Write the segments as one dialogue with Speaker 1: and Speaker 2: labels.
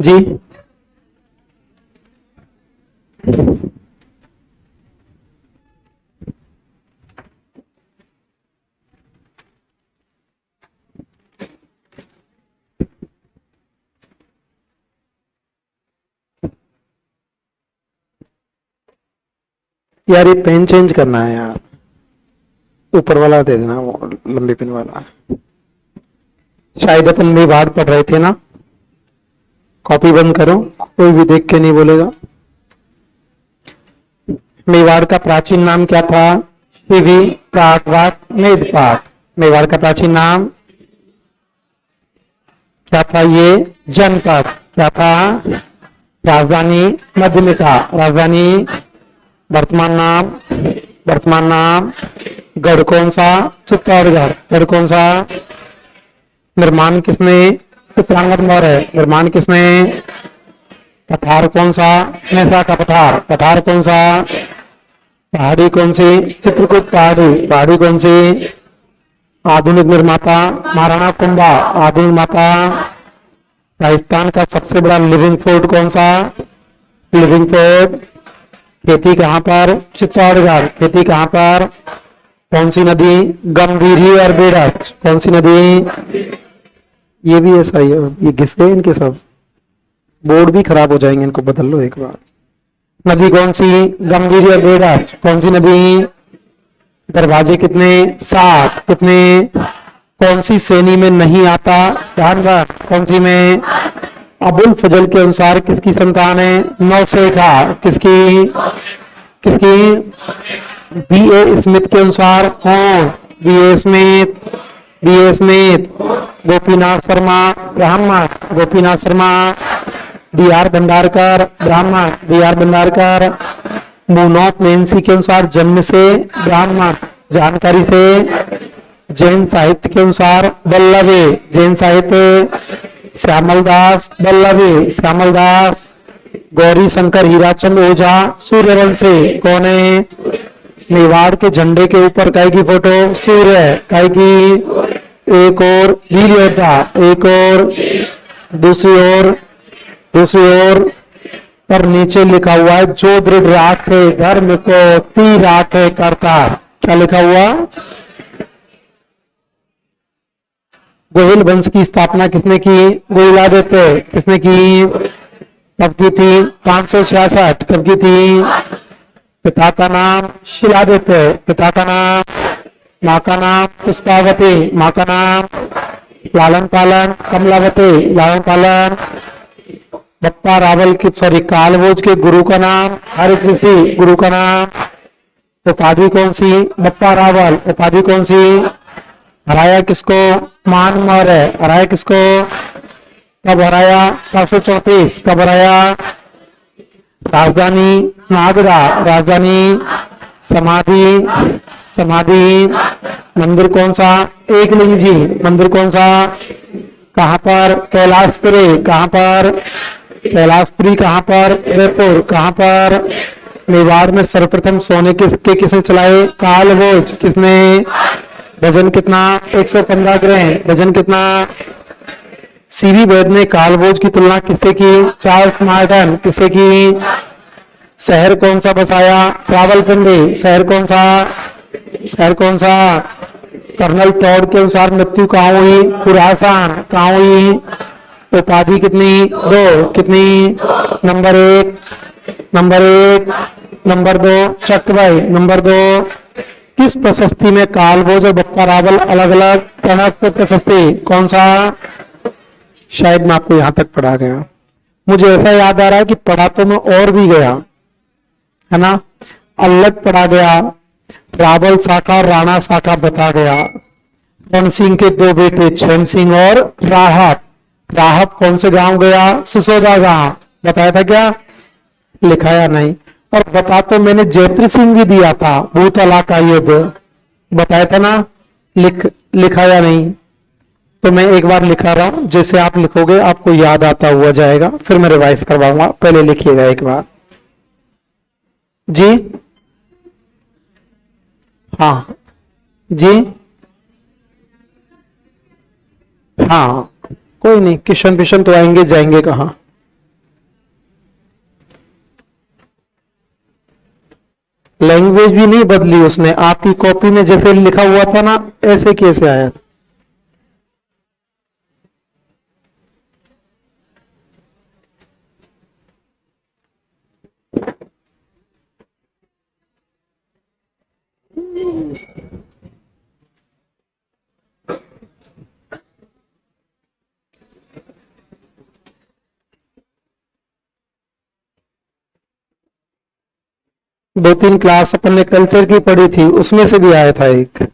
Speaker 1: जी। यार ये pen change करना है यार, ऊपर वाला दे देना, वो लंबी पेन वाला। शायद अपन मेवाड़ पढ़ रहे थे ना। कॉपी बंद करो, कोई भी देख के नहीं बोलेगा। मेवाड़ का प्राचीन नाम क्या था? शिवी प्रागवाट मेदपाट। मेवाड़ का प्राचीन नाम क्या था? ये जनपद क्या था? राजधानी मध्यलिका। राजधानी। वर्तमान नाम गढ़ कौन सा? चित्तौड़गढ़। गढ़ कौन सा? निर्माण किसने? चित्रांगद मौर्य। निर्माण किसने? पठार कौन सा? मैसा का पठार। पठार कौन सा? पहाड़ी कौन सी? चित्रकूट पहाड़ी। पहाड़ी कौन सी? आधुनिक निर्माता महाराणा कुंभा। आधुनिक निर्माता। राजस्थान का सबसे बड़ा लिविंग फोर्ट कौन सा? Living fort. खेती कहां पर? चित्तौड़गढ़। खेती कहां पर? कौन सी नदी? गंभीरी और बेरज। कौन सी नदी? ये भी ऐसा ही है, ये घिस गए इनके सब, बोर्ड भी खराब हो जाएंगे, इनको बदल लो एक बार। नदी कौन सी? गंभीरी और बेरज। कौन सी नदी? दरवाजे कितने? 7। कितने? कौन सी श्रेणी में नहीं आता? ध्यान रख, कौन सी में? अबुल फजल के अनुसार किसकी संतान है? नौसेखा। किसकी? किसकी? बी.ए. स्मिथ के अनुसार कौन? B A. Smith. B A. Smith. Gopinath Sharma ब्राह्मण। गोपीनाथ शर्मा। डी.आर. भंडारकर ब्राह्मण। डी.आर. भंडारकर। मुनोत नैन्सी के अनुसार जन्म से ब्राह्मण, जानकारी से। जैन साहित्य के अनुसार बल्लभी। जैन साहित्य। श्यामल दास बल्लभी। श्यामल दास। गौरी शंकर हीराचंद ओझा सूर्यवंशी। कौन है? मेवाड़ के झंडे के ऊपर काय की फोटो? सूर्य। काय की? एक और वीर योद्धा, एक और, दूसरी ओर पर नीचे लिखा हुआ है जो दृढ़ राखे धर्म को तीर राखे करता। क्या लिखा हुआ? गोहिल वंश की स्थापना किसने की? गोहिलादित्य। किसने की? कब की थी? 566। कब की थी? पिता का नाम शिलादित्य। पिता का नाम। माँ का नाम पुष्पावती। माँ का नाम। लालन पालन कमलावती। लालन पालन। बप्पा रावल की कालभोज के गुरु का नाम हरिकृषि। गुरु का नाम। उपाधि कौन सी? बप्पा रावल। उपाधि कौन सी? हराया किसको? मान मौर्य। हराया किसको? कब हराया? 734। कब हराया? राजधानी नागदा। राजधानी। समाधि। मंदिर कौन सा? एकलिंग जी। मंदिर कौन सा? कहां पर? कैलाशपुरी। कहां पर? कैलाशपुरी। कहां पर? उदयपुर। कहां पर? मेवाड़ में सर्वप्रथम सोने के सिक्के किसने चलाए? कालभोज। किसने? वजन कितना? 115 ग्राम। वजन कितना? सीवी वैद ने कालभोज की तुलना किससे की? Charles Marton. किससे की? शहर कौन सा बसाया? रावलपिंडी। शहर कौन सा? शहर कौन सा? कर्नल टॉड के अनुसार मृत्यु कहाँ हुई? खुरासान। कहाँ हुई? उपाधि कितनी? 2। कितनी? नंबर 1। नंबर 2 चक भाई। नंबर 2 किस प्रशस्ति में कालभोज और बप्पा रावल अलग अलग? टणक प्रशस्ति। कौन सा? शायद मैं आपको यहां तक पढ़ा गया, मुझे ऐसा याद आ रहा है कि पढ़ा तो मैं और भी गया है ना। अलग पढ़ा गया, रावल शाखा राणा शाखा बता गया। रण सिंह के 2 बेटे छेम सिंह और राहत। राहत कौन से गांव गया? सिसोदा गांव। बताया था क्या? लिखाया नहीं। और बता तो मैंने जयत्री सिंह भी दिया था, भूतला का युद्ध बताया था ना, लिखाया नहीं। तो मैं एक बार लिखा रहा हूं, जैसे आप लिखोगे आपको याद आता हुआ जाएगा, फिर मैं रिवाइज करवाऊंगा। पहले लिखिएगा एक बार जी। हाँ जी। हाँ कोई नहीं, किशन पिशन तो आएंगे, जाएंगे कहाँ। लैंग्वेज भी नहीं बदली उसने, आपकी कॉपी में जैसे लिखा हुआ था ना ऐसे कैसे आया था। दो तीन क्लास अपन ने कल्चर की पढ़ी थी, उसमें से भी आया था एक।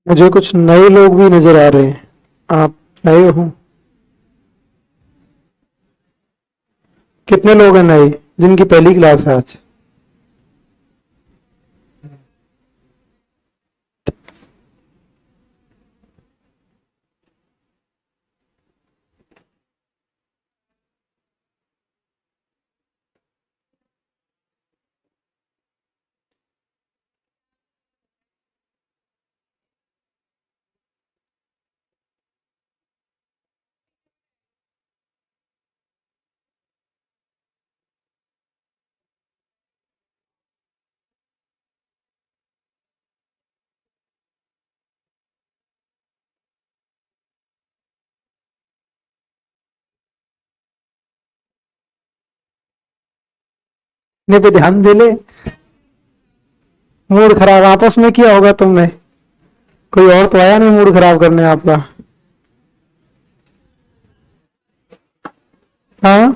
Speaker 1: मुझे कुछ नए लोग भी नजर आ रहे हैं। आप नए हो? कितने लोग हैं नए जिनकी पहली क्लास है आज? ने पे ध्यान दे ले। मूड खराब आपस में किया होगा तुमने, कोई और तो आया नहीं मूड खराब करने आपका। हाँ,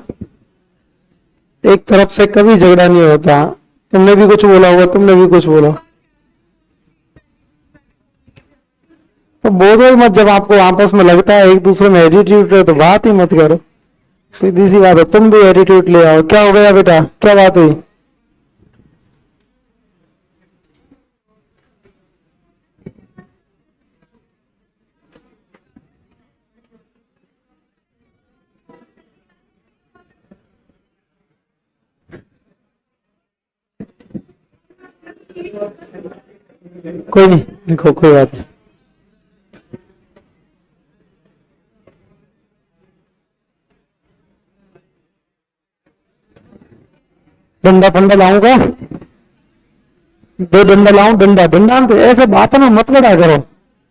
Speaker 1: एक तरफ से कभी झगड़ा नहीं होता। तुमने भी कुछ बोला होगा, तुमने भी कुछ बोला तो बोलो ही मत। जब आपको आपस में लगता है एक दूसरे में एटीट्यूड है तो बात ही मत करो। सीधी सी बात है, तुम भी एटीट्यूड ले आओ। क्या हो गया बेटा, क्या बात हुई? कोई नहीं, देखो कोई बात नहीं। डंडा फंडा लाऊंगा, दो डंडा लाऊं? डंडा डंडा तो ऐसे बातों में मत लड़ा करो।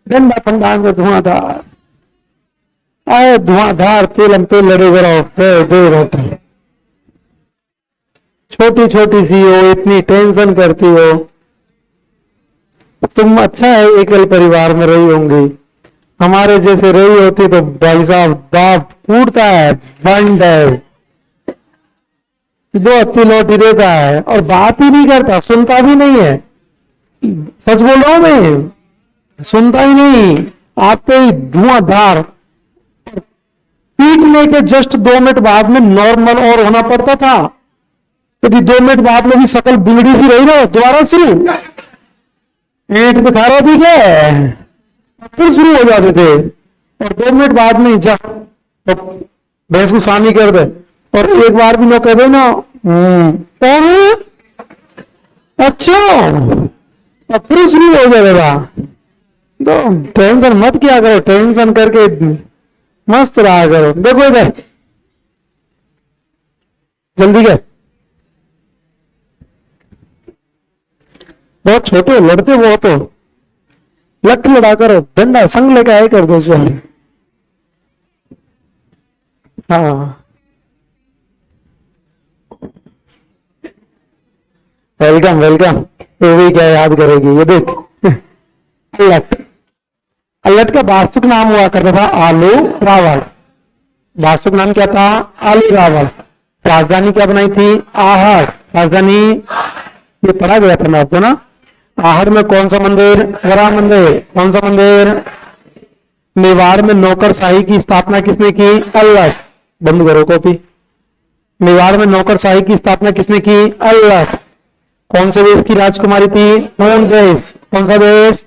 Speaker 1: डंडा फंडा को धुआंधार आए, धुआंधार पेलम पे लड़े करो। दे रोटी छोटी छोटी सी हो, इतनी टेंशन करती हो। तुम अच्छा है एकल परिवार में रही होंगी, हमारे जैसे रही होती तो भाई साहब बाप कूटता है, बंड है, दो हत्ती लौटी देता है और बात ही नहीं करता, सुनता भी नहीं है। सच बोल रहा हूं मैं, सुनता ही नहीं। आते ही धुआंधार, पीटने के जस्ट 2 मिनट बाद में नॉर्मल और होना पड़ता था। यदि 2 मिनट बाद में भी शकल बिगड़ी सी रही ना, दोबारा शुरू, पेट दिखा रहा थी क्या, फिर शुरू हो जाते थे। और 2 मिनट बाद में जा तो भैंस को सानी कर दे, और एक बार भी लोग कह दे ना और अच्छा, अब फिर शुरू हो जाएगा। तो टेंशन मत किया करो, टेंशन करके मस्त रहा करो। देखो इधर, जल्दी कर। बहुत छोटे हो, लड़ते बहुत हो, लट लड़ा करो, डंडा संग लेकर आए कर दो। हाँ, वेलकम वेलकम। तो भी क्या याद करेगी ये देख। अल्लट, अल्लट का वास्तविक नाम हुआ करता था आलू रावल। वास्तविक नाम क्या था? आलू रावल। राजधानी क्या बनाई थी? आहड़। राजधानी ये पढ़ा गया था मैं आपको ना। आहड़ में कौन सा मंदिर? वरा मंदिर। कौन सा मंदिर? मेवाड़ में नौकरशाही की स्थापना किसने की? अल्लट। बंद करो कॉपी। मेवाड़ में नौकरशाही की स्थापना किसने की? अल्लट। कौन से देश की राजकुमारी थी? कौन देश? कौन सा देश?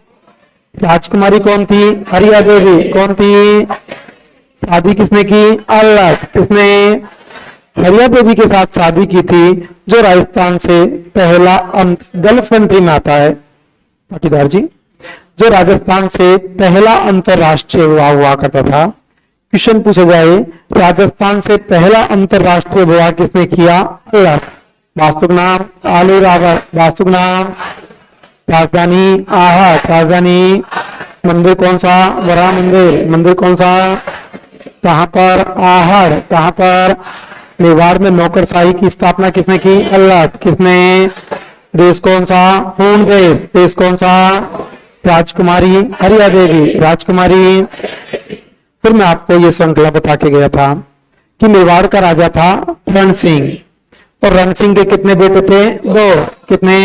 Speaker 1: राजकुमारी कौन थी? हरिया देवी। कौन थी? शादी किसने की? अल्लट। किसने? हरिया देवी के साथ शादी की थी, जो राजस्थान से पहला गल्फ कंट्री में आता है। पाटीदार जी, जो राजस्थान से पहला अंतरराष्ट्रीय विवाह हुआ करता था। क्वेश्चन पूछा जाए, राजस्थान से पहला अंतरराष्ट्रीय विवाह किसने किया? अल्लट। वास्तविक नाम आलू रावल। वास्तविक नाम राजधानी आहड़। राजधानी मंदिर कौन सा? वरा मंदिर। मंदिर कौन सा? कहां पर? आहड़। कहां पर? मेवाड़ में नौकरशाही की स्थापना किसने की? अल्लट। किसने? देश कौन सा? पूर्ण देश। देश कौन सा? राजकुमारी हरिया देवी। राजकुमारी। फिर मैं आपको ये श्रृंखला बता के गया था कि मेवाड़ का राजा था रण सिंह, और रण सिंह के कितने बेटे थे? 2। कितने?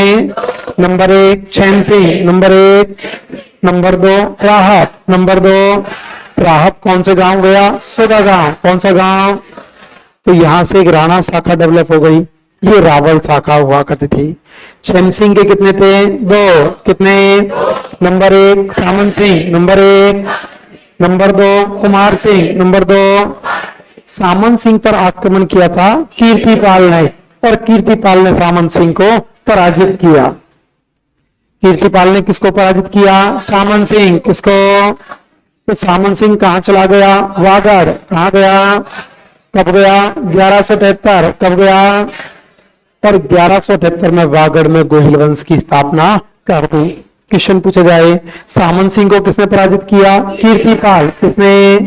Speaker 1: Number 1 छैम Singh. Number 1 number 2 Rahat, number 2 राहत कौन से गांव गया? सिसोदा गांव। कौन सा गांव? तो यहां से एक राणा शाखा डेवलप हो गई, ये रावल शाखा हुआ करती थी। चैन सिंह के कितने थे? 2। कितने? Number 1 Samant Singh, number 1। Number 2 Kumar Singh, number 2। Samant Singh पर आक्रमण किया था कीर्तिपाल ने, और कीर्तिपाल ने सामंत सिंह को पराजित किया। कीर्तिपाल ने किसको पराजित किया? सामंत सिंह। किसको? तो सामंत सिंह कहां चला गया? वागड़। कहां गया? कब गया? 1173। कब गया? और 1173 में वागड़ में गोहिल वंश की स्थापना कर दी। क्वेश्चन पूछा जाए, सामंत सिंह को किसने पराजित किया? कीर्तिपाल। किसने?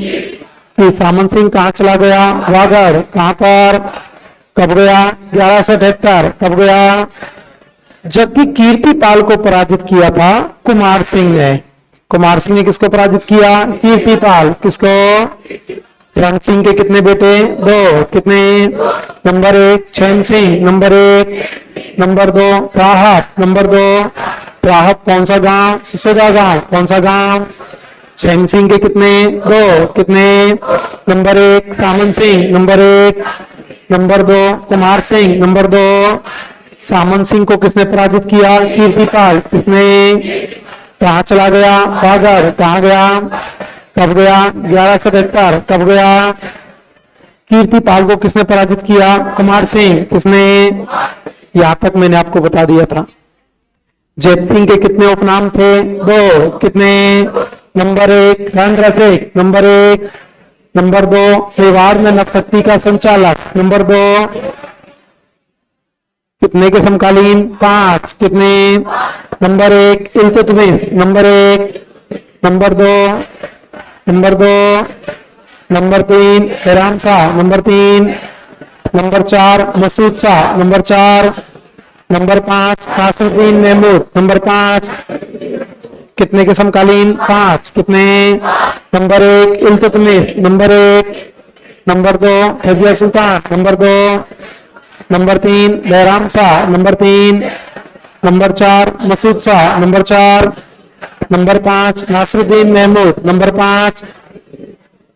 Speaker 1: कि सामंत सिंह कहां चला गया? वागड़। कहां पर? कब गया? 1173। कब गया? जबकि कीर्तिपाल को पराजित किया था कुमार सिंह ने। कुमार सिंह ने किसको पराजित किया? कीर्तिपाल। किसको? रण सिंह के कितने बेटे? 2। कितने? नंबर 1 चैन Singh, number 1। Number 2 Rahat, number 2। राहत कौन सा गांव? सिसोदा गांव। कौन सा गांव? चैन सिंह के कितने? 2। कितने? Number 1 Samant Singh, number 1। Number 2 Kumar Singh, number 2। Samant Singh को किसने पराजित किया? कीर्तिपाल। किसने? कहां चला गया? वागड़। कहां गया? कब गया? 1173। कब गया? कीर्तिपाल को किसने पराजित किया? कुमार सिंह। किसने? यहां तक मैंने आपको बता दिया था। जैत सिंह के कितने उपनाम थे? 2। कितने? नंबर 1 रण रसिक, नंबर 1। नंबर 2 मेवाड़ में नवशक्ति का संचालक, नंबर 2। कितने के समकालीन? 5। कितने? Number 1 Iltutmish, number 1। Number 2। Number 2। Number 3 हैराम Shah, number 3। Number 4 Masud Shah, number 4। Number 5 Nasiruddin Mahmud, number 5। कितने के समकालीन? 5। कितने? Number 1 Iltutmish, number 1। Number 2 Razia Sultan, number 2। Number 3 Bairam Shah, number 3। Number 4 Masud Shah, number 4। Number 5 Nasiruddin Mahmud, number 5।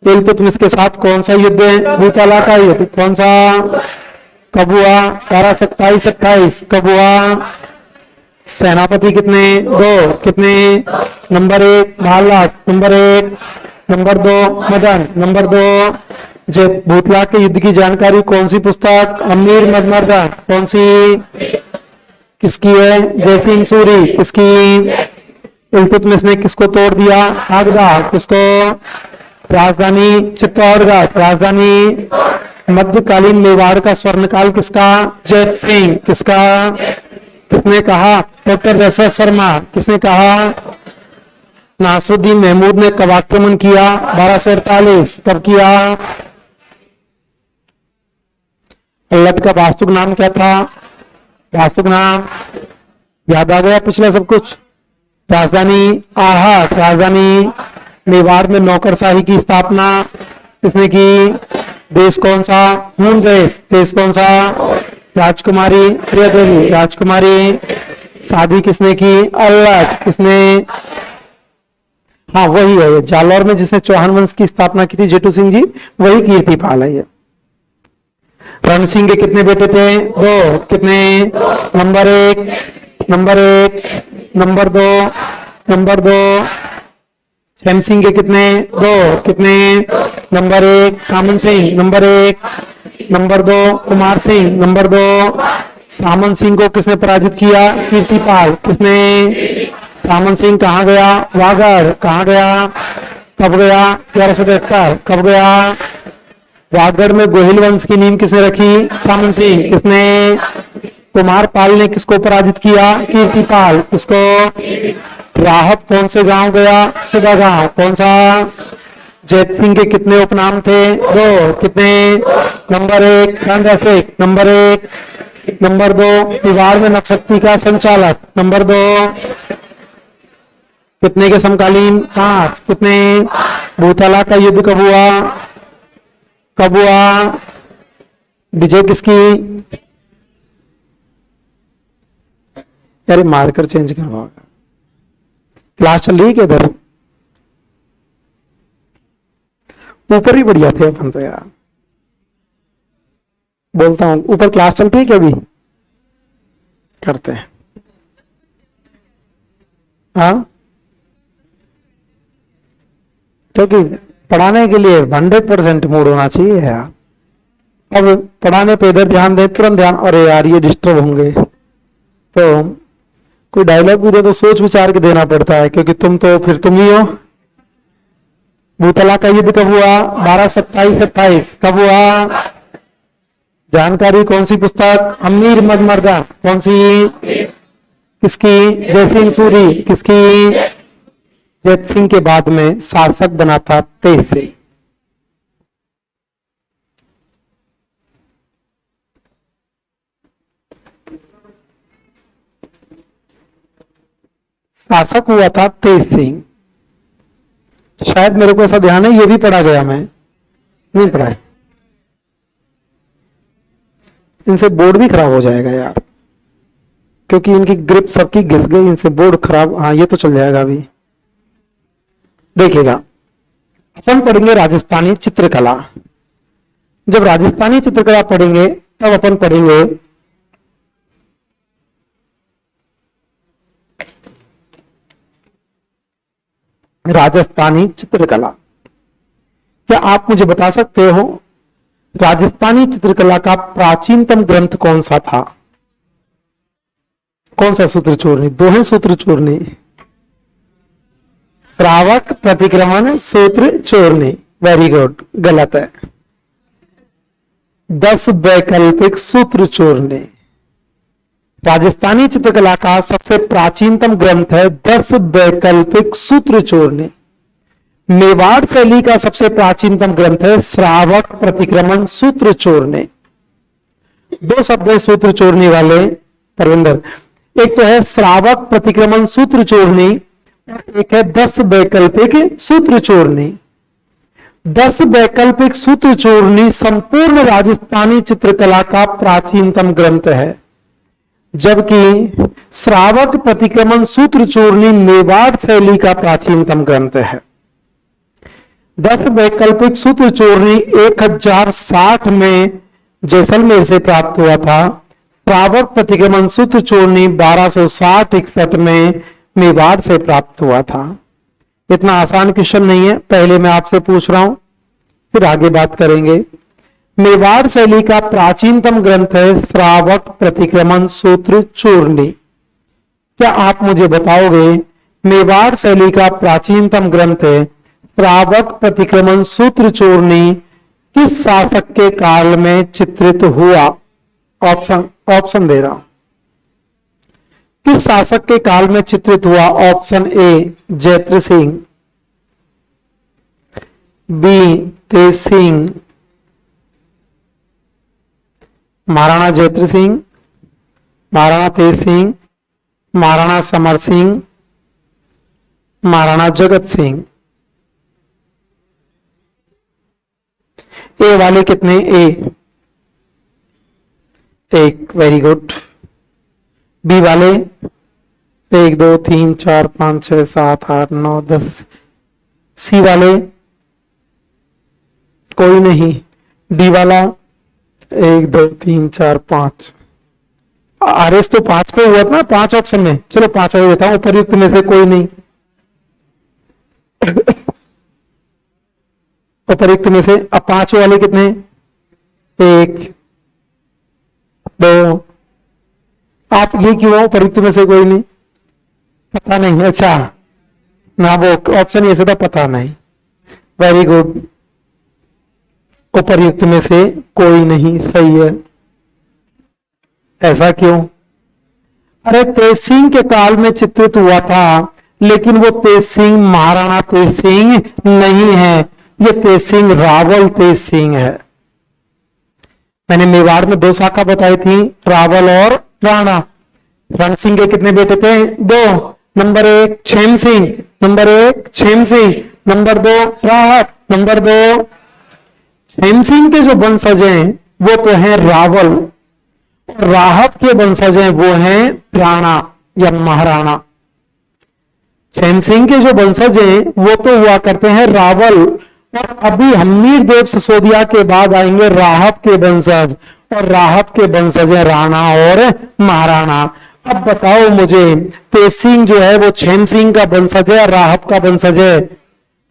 Speaker 1: Iltutmish के साथ कौन सा युद्ध है? भूताला का युद्ध। कौन सा? कब हुआ? 1227-28। कब हुआ? सेनापति कितने? 2। कितने? Number 1 Bhalat, number 1। Number 2 Madan, number 2। जब भूतला के युद्ध की जानकारी कौन सी पुस्तक? अमीर मदमर्दन। कौन सी? किसकी है? जयसिंह सूरी। किसकी? इल्तुतमिश ने किसको तोड़ दिया? आगरा। किसको? राजधानी चित्तौड़गढ़। राजधानी मध्यकालीन मेवाड़ का स्वर्णकाल किसका? जैत सिंह। किसका? किसने कहा? डॉक्टर दशरथ शर्मा। किसने कहा? नासिरुद्दीन महमूद ने कब आक्रमण किया? 1248। कब किया? अल्लद का वास्तुक नाम क्या था? वास्तुक नाम याद आ गया पिछला सब कुछ? राजधानी आहट। राजधानी मेवाड़ में नौकरशाही की स्थापना किसने की? देश कौन सा? हून देश। देश कौन सा? राजकुमारी प्रियदेवी। राजकुमारी शादी किसने की? अल्लद। किसने? हाँ वही है, जालौर में जिसने चौहान वंश की स्थापना की थी जेठू सिंह जी, वही कीर्तिपाल है ये। रण सिंह के कितने बेटे थे? 2। कितने? Number 1। Number 1। Number 2। Number 2। Chain Singh के कितने? 2। कितने? Number 1 Samant Singh, number 1। Number 2 Kumar Singh, number 2। Samant Singh को किसने पराजित किया? कीर्तिपाल। किसने? सामंत सिंह कहां गया? वागड़। कहां गया? कब गया? 1173। कब गया? वागड़ में गोहिल वंश की नींव किसने रखी? सामंत सिंह। किसने? कुमार पाल ने किसको पराजित किया? कीर्तिपाल। किसको? राहत कौन से गांव गया? सिदा गांव। कौन सा? जैत सिंह के कितने उपनाम थे? 2। कितने? नंबर 1 रण रसिक, नंबर 1। नंबर 2 मेवाड़ में नवशक्ति का संचालक, नंबर 2। कितने के समकालीन? 5। कितने? भूतला का युद्ध कब हुआ? कब हुआ? विजय किसकी? यार मार्कर चेंज करवाओ। क्लास चल रही है क्या इधर? ऊपर ही बढ़िया थे अपन तो यार, बोलता हूं ऊपर क्लास चलती है क्या अभी? करते हैं हाँ, क्योंकि पढ़ाने के लिए 100% मूड होना चाहिए यार। अब पढ़ाने पे इधर ध्यान दे, तुरंत ध्यान, अरे यार ये डिस्टर्ब होंगे, तो कोई डायलॉग भी दे तो सोच विचार के देना पड़ता है, क्योंकि तुम तो फिर तुम ही हो। भूतला का युद्ध कब हुआ? 1227-28 कब हुआ? जानकारी कौन सी पुस्तक? अमीर मजमर्दा। कौन सी? किसकी? जयसिंह सूरी। किसकी? जयत सिंह के बाद में शासक बना था तेज। शासक हुआ था तेज सिंह। शायद मेरे को ऐसा ध्यान है ये भी पढ़ा गया, मैं नहीं पढ़ा है। इनसे बोर्ड भी खराब हो जाएगा यार, क्योंकि इनकी ग्रिप सबकी घिस गई, इनसे बोर्ड खराब। हाँ ये तो चल जाएगा अभी। देखिएगा, अपन पढ़ेंगे राजस्थानी चित्रकला। जब राजस्थानी चित्रकला पढ़ेंगे तब अपन पढ़ेंगे राजस्थानी चित्रकला। क्या आप मुझे बता सकते हो राजस्थानी चित्रकला का प्राचीनतम ग्रंथ कौन सा था? कौन सा सूत्र चूर्णी? दो है सूत्र चूर्णी, श्रावक प्रतिक्रमण सूत्र चूर्णी। वेरी गुड, गलत है। 10 वैकल्पिक सूत्र चूर्णी। राजस्थानी चित्रकला का सबसे प्राचीनतम ग्रंथ है 10 वैकल्पिक सूत्र चूर्णी। मेवाड़ शैली का सबसे प्राचीनतम ग्रंथ है श्रावक प्रतिक्रमण सूत्र चूर्णी। दो शब्द है सूत्र चूर्णी वाले परविंदर, एक तो है श्रावक प्रतिक्रमण सूत्र चूर्णी, एक है 10 वैकल्पिक सूत्र चूर्णी। 10 वैकल्पिक सूत्र चूर्णी संपूर्ण राजस्थानी चित्रकला का प्राचीनतम ग्रंथ है, जबकि श्रावक प्रतिक्रमण सूत्र चूर्णी मेवाड़ शैली का प्राचीनतम ग्रंथ है। 10 वैकल्पिक सूत्र चूर्णी 1060 में जैसलमेर से प्राप्त हुआ था। श्रावक प्रतिक्रमण सूत्र चूर्णी 1260-61 में मेवाड़ से प्राप्त हुआ था। इतना आसान क्वेश्चन नहीं है, पहले मैं आपसे पूछ रहा हूं फिर आगे बात करेंगे। मेवाड़ शैली का प्राचीनतम ग्रंथ है श्रावक प्रतिक्रमण सूत्र चूर्णी। क्या आप मुझे बताओगे मेवाड़ शैली का प्राचीनतम ग्रंथ है श्रावक प्रतिक्रमण सूत्र चूर्णी किस शासक के काल में चित्रित हुआ? ऑप्शन दे रहा हूं, किस शासक के काल में चित्रित हुआ? Option A Jaitra Singh, B Tej Singh, Maharana Jaitra Singh, Maharana Tej Singh, Maharana Samar Singh, Maharana Jagat Singh. ए वाले कितने? ए एक, वेरी गुड। बी वाले 1 2 3 4 5 6 7 8 9 10। सी वाले कोई नहीं। डी वाला 1 2 3 4 5। आरएस तो 5 पे हुआ था ना, 5 ऑप्शन में। चलो 5 और देता हूं, उपयुक्त में से कोई नहीं। उपयुक्त में से अब 5 वाले कितने? 1 2। आप ये क्यों हो परिक्त में से कोई नहीं? पता नहीं, अच्छा ना, वो ऑप्शन ये से था पता नहीं। वेरी गुड, उपर्युक्त में से कोई नहीं, सही है। ऐसा क्यों? अरे तेज सिंह के काल में चित्रित हुआ था, लेकिन वो तेज सिंह महाराणा तेज सिंह नहीं है, ये तेज सिंह रावल तेज सिंह है। मैंने मेवाड़ में 2 शाखा बताई थी, रावल और राणा। रण सिंह के कितने बेटे थे? 2। Number 1 Chhem Singh, number 1 Chhem Singh, number 2 Rahat, number 2। छेम Singh के जो वंशज हैं वो तो हैं रावल, राहत के वंशज हैं वो हैं राणा या महाराणा। छैम सिंह के जो वंशज हैं वो तो हुआ करते हैं रावल, और अभी हम्मीर देव सिसोदिया के बाद आएंगे राहत के वंशज, और राहत के वंशज है राणा और महाराणा। अब बताओ मुझे, तेज सिंह जो है वो छैम सिंह का वंशज है, राहत का वंशज है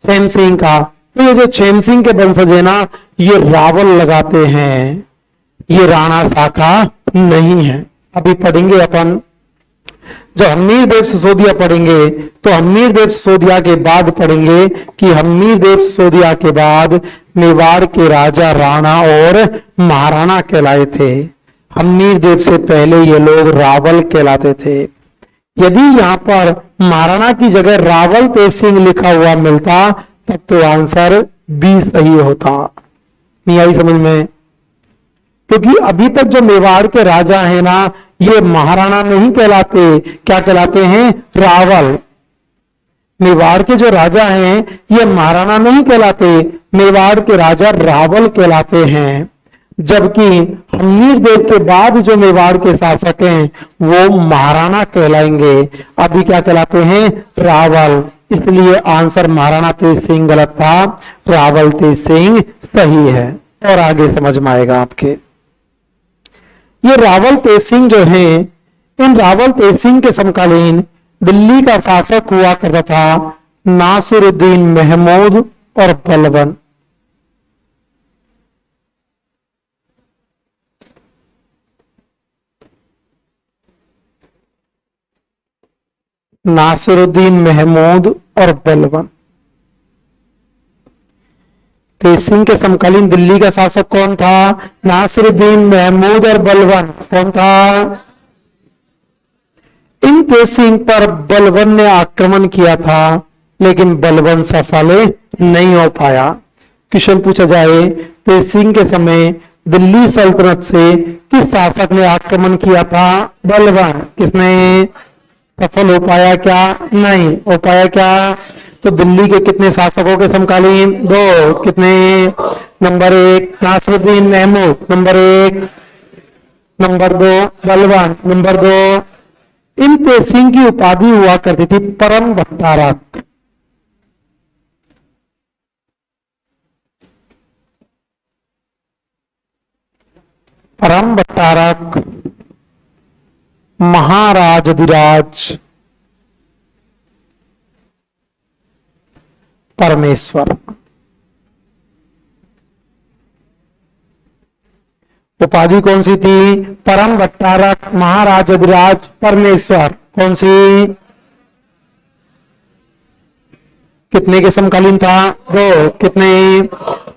Speaker 1: छैम सिंह का। तो ये जो छैम सिंह के वंशज है ना, ये रावल लगाते हैं, ये राणा शाखा नहीं है। अभी पढ़ेंगे अपन, जब हम्मीर देव सिसोदिया पढ़ेंगे तो हम्मीर देव सिसोदिया के बाद पढ़ेंगे कि हम्मीर देव सिसोदिया के बाद मेवाड़ के राजा राणा और महाराणा कहलाए थे। हम्मीर देव से पहले ये लोग रावल कहलाते थे। यदि यहाँ पर महाराणा की जगह रावल तेज सिंह लिखा हुआ मिलता तब तो आंसर बी सही होता। नहीं आई समझ में? क्योंकि अभी तक जो मेवाड़ के राजा है ना, ये महाराणा नहीं कहलाते, क्या कहलाते हैं? रावल। मेवाड़ के जो राजा हैं ये महाराणा नहीं कहलाते, मेवाड़ के राजा रावल कहलाते हैं। जबकि हम्मीर देव के बाद जो मेवाड़ के शासक हैं वो महाराणा कहलाएंगे। अभी क्या कहलाते हैं? रावल। इसलिए आंसर महाराणा तेज सिंह गलत था, रावल तेज सिंह सही है। और आगे समझ में आएगा आपके। ये रावल तेज सिंह जो हैं, इन रावल तेज सिंह के समकालीन दिल्ली का शासक हुआ करता था नासिरुद्दीन महमूद और बलबन। नासिरुद्दीन महमूद और बलबन। तेज सिंह के समकालीन दिल्ली का शासक कौन था? नासिरुद्दीन महमूद और बलबन। कौन था? इन तेज सिंह पर बलबन ने आक्रमण किया था, लेकिन बलबन सफल नहीं हो पाया। क्वेश्चन पूछा जाए, तेज सिंह के समय दिल्ली सल्तनत से किस शासक ने आक्रमण किया था? बलबन। किसने? सफल हो पाया क्या? नहीं हो पाया क्या? तो दिल्ली के कितने शासकों के समकालीन? दो। कितने? Number 1 Nasiruddin Mahmud, number 1, number 2 Balban, number 2। इन तेज सिंह की उपाधि हुआ करती थी परम भट्टारक। परम भट्टारक, महाराजाधिराज, परमेश्वर। उपाधि कौन सी थी? परम भट्टारक, महाराजाधिराज, परमेश्वर। कौन सी? कितने के समकालीन था? 2। कितने?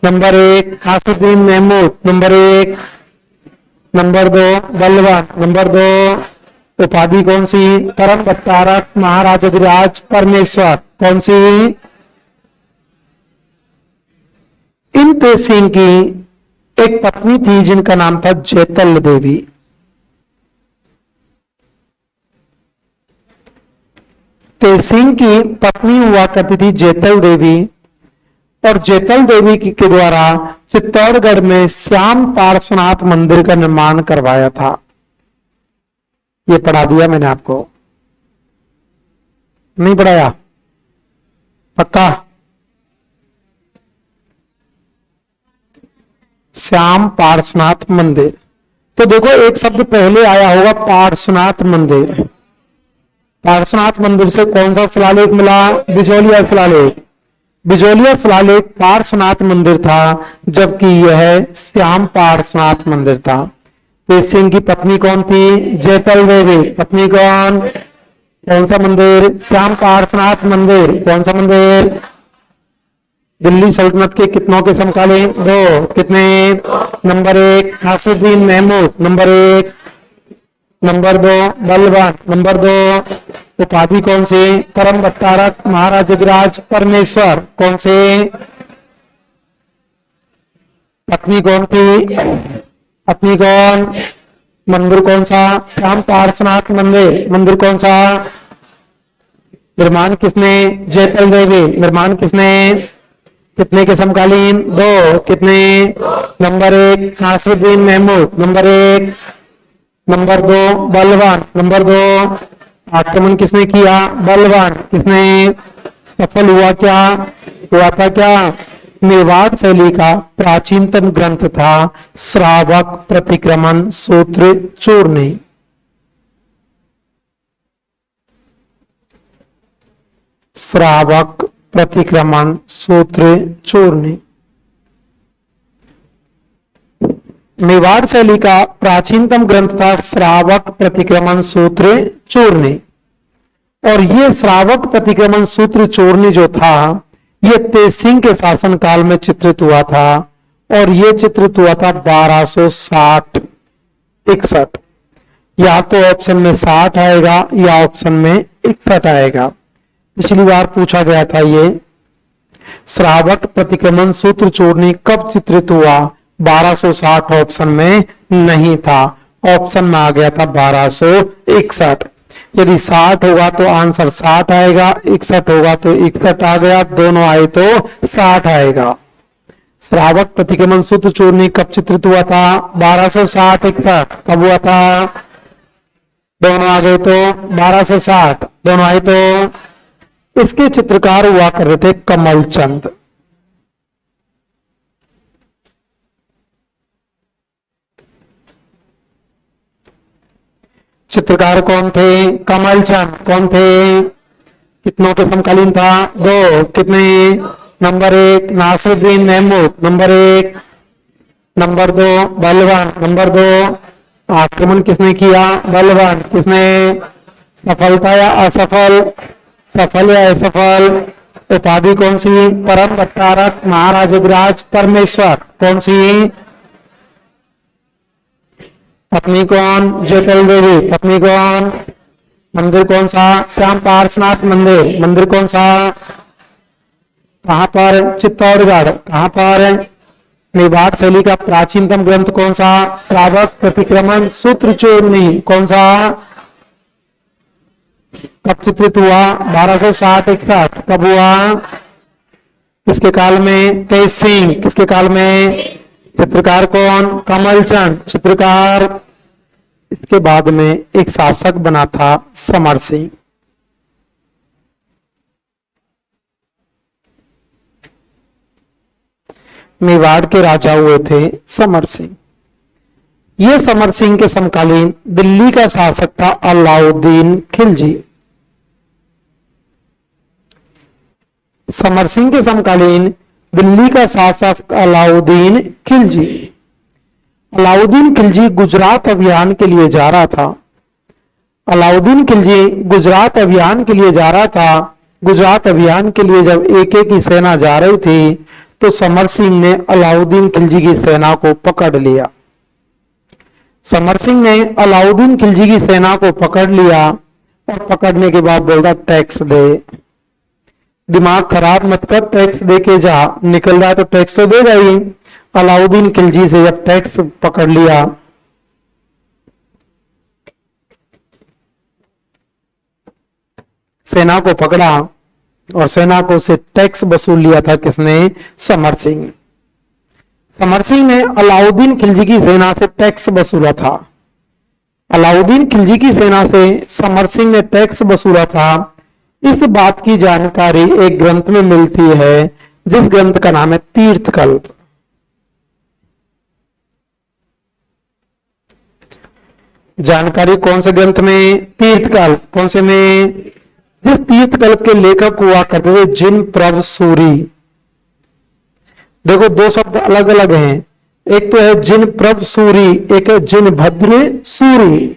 Speaker 1: Number 1 Nasiruddin Mahmud, number 1, number 2 Balban, number 2। उपाधि कौन सी? परम भट्टारक, महाराजाधिराज, परमेश्वर। कौन सी? इन तेज सिंह की एक पत्नी थी जिनका नाम था जैतल देवी। तेज सिंह की पत्नी हुआ करती थी जैतल देवी, और जैतल देवी के द्वारा चित्तौड़गढ़ में श्याम पार्श्वनाथ मंदिर का निर्माण करवाया था। ये पढ़ा दिया मैंने आपको, नहीं पढ़ाया? पक्का? श्याम पार्श्वनाथ मंदिर। तो देखो एक शब्द पहले आया होगा, पार्श्वनाथ मंदिर। पार्श्वनाथ मंदिर से कौन सा शिलालेख मिला? बिजौलिया शिलालेख। बिजौलिया शिलालेख पार्श्वनाथ मंदिर था, जबकि यह श्याम पार्श्वनाथ मंदिर था। तेज सिंह की पत्नी कौन थी? जैतल देवी। पत्नी कौन? कौन सा मंदिर? श्याम पार्श्वनाथ मंदिर। कौन सा मंदिर? दिल्ली सल्तनत के कितनों के समकालीन? 2। कितने? Number 1 Nasiruddin Mahmud, number 1, number 2 Balban, number 2। उपाधि कौन सी? परम भट्टारक, महाराजाधिराज, परमेश्वर। कौन से? पत्नी कौन थी? पत्नी कौन? मंदिर कौन सा? श्याम पार्श्वनाथ मंदिर। मंदिर कौन सा? निर्माण किसने? जैतल देवी। निर्माण किसने? कितने के समकालीन? 2। कितने? Number 1 Nasiruddin Mahmud, number 1, number 2 Balban, number 2। आक्रमण किसने किया? बलवान। किसने? सफल हुआ क्या? हुआ था क्या? मेवाड़ शैली का प्राचीनतम ग्रंथ था श्रावक प्रतिक्रमण सूत्र चूर्णी। श्रावक प्रतिक्रमण सूत्र चूर्णी। मेवाड़ शैली का प्राचीनतम ग्रंथ था श्रावक प्रतिक्रमण सूत्र चूर्णी। और ये श्रावक प्रतिक्रमण सूत्र चूर्णी जो था ये तेज सिंह के शासन काल में चित्रित हुआ था और ये चित्रित हुआ था 1260 61। या तो ऑप्शन में 60 आएगा या ऑप्शन में 61 आएगा। पिछली बार पूछा गया था ये श्रावक प्रतिक्रमण सूत्र चूर्णी कब चित्रित हुआ? 1260 ऑप्शन में नहीं था, ऑप्शन में आ गया था 1261। यदि 60 होगा तो आंसर 60 आएगा, 61 होगा तो 61 आ गया, दोनों आए तो 60 आएगा। श्रावक प्रतिक्रमण सूत्र चूर्णी कब चित्रित हुआ था? 1260 61 कब हुआ था? दोनों आ गए तो 1260, दोनों आए तो। इसके चित्रकार हुआ कर रहे थे कमल चंद। चित्रकार कौन थे? कमल चंद। कौन थे? कितनों के समकालीन था? 2। कितने? Number 1 Nasiruddin Mahmud, number 1। Number 2 Balban, number 2। आक्रमण किसने किया? बलवान। किसने? सफलता या असफल? सफल या असफल? उपाधि कौन सी? परम भट्टारक, महाराजाधिराज, परमेश्वर। कौन सी? पत्नी कौन? ज्योतिल देवी। पत्नी कौन? मंदिर कौन सा? श्याम पार्श्वनाथ मंदिर। मंदिर कौन सा? कहां पर? चित्तौड़गढ़। कहां पर? मेवाड़ शैली का प्राचीनतम ग्रंथ कौन सा? श्रावक प्रतिक्रमण सूत्र चूर्णी। कौन सा? कब चित्रित हुआ? 1260 61 कब हुआ? किसके काल में? तेज सिंह। किसके काल में? चित्रकार कौन? कमल चंद। चित्रकार इसके बाद में एक शासक बना था समर सिंह। मेवाड़ के राजा हुए थे समर सिंह। ये समर सिंह के समकालीन दिल्ली का शासक था अलाउद्दीन खिलजी। समर सिंह के समकालीन दिल्ली का शासक अलाउद्दीन खिलजी। अलाउद्दीन खिलजी गुजरात अभियान के लिए जा रहा था। अलाउद्दीन खिलजी गुजरात अभियान के लिए जा रहा था। गुजरात अभियान के लिए जब एके की सेना जा रही थी तो समर सिंह ने अलाउद्दीन खिलजी की सेना को पकड़ लिया। समर सिंह ने अलाउद्दीन खिलजी की सेना को पकड़ लिया और पकड़ने के बाद बोलता टैक्स दे। दिमाग खराब मत कर, टैक्स दे के जा, निकल रहा है तो टैक्स तो देगा ही। अलाउद्दीन खिलजी से जब टैक्स पकड़ लिया सेना को पकड़ा और सेना को से टैक्स वसूल लिया था किसने? समर सिंह। समर सिंह ने अलाउद्दीन खिलजी की सेना से टैक्स वसूला था। अलाउद्दीन खिलजी की सेना से समर सिंह ने टैक्स वसूला था। इस बात की जानकारी एक ग्रंथ में मिलती है जिस ग्रंथ का नाम है तीर्थकल्प। जानकारी कौन से ग्रंथ में? तीर्थकल्प। कौन से में? जिस तीर्थकल्प के लेखक हुआ करते थे जिन प्रभ सूरी। देखो दो शब्द अलग अलग हैं, एक तो है जिन प्रभ सूरी, एक है जिन भद्र सूरी।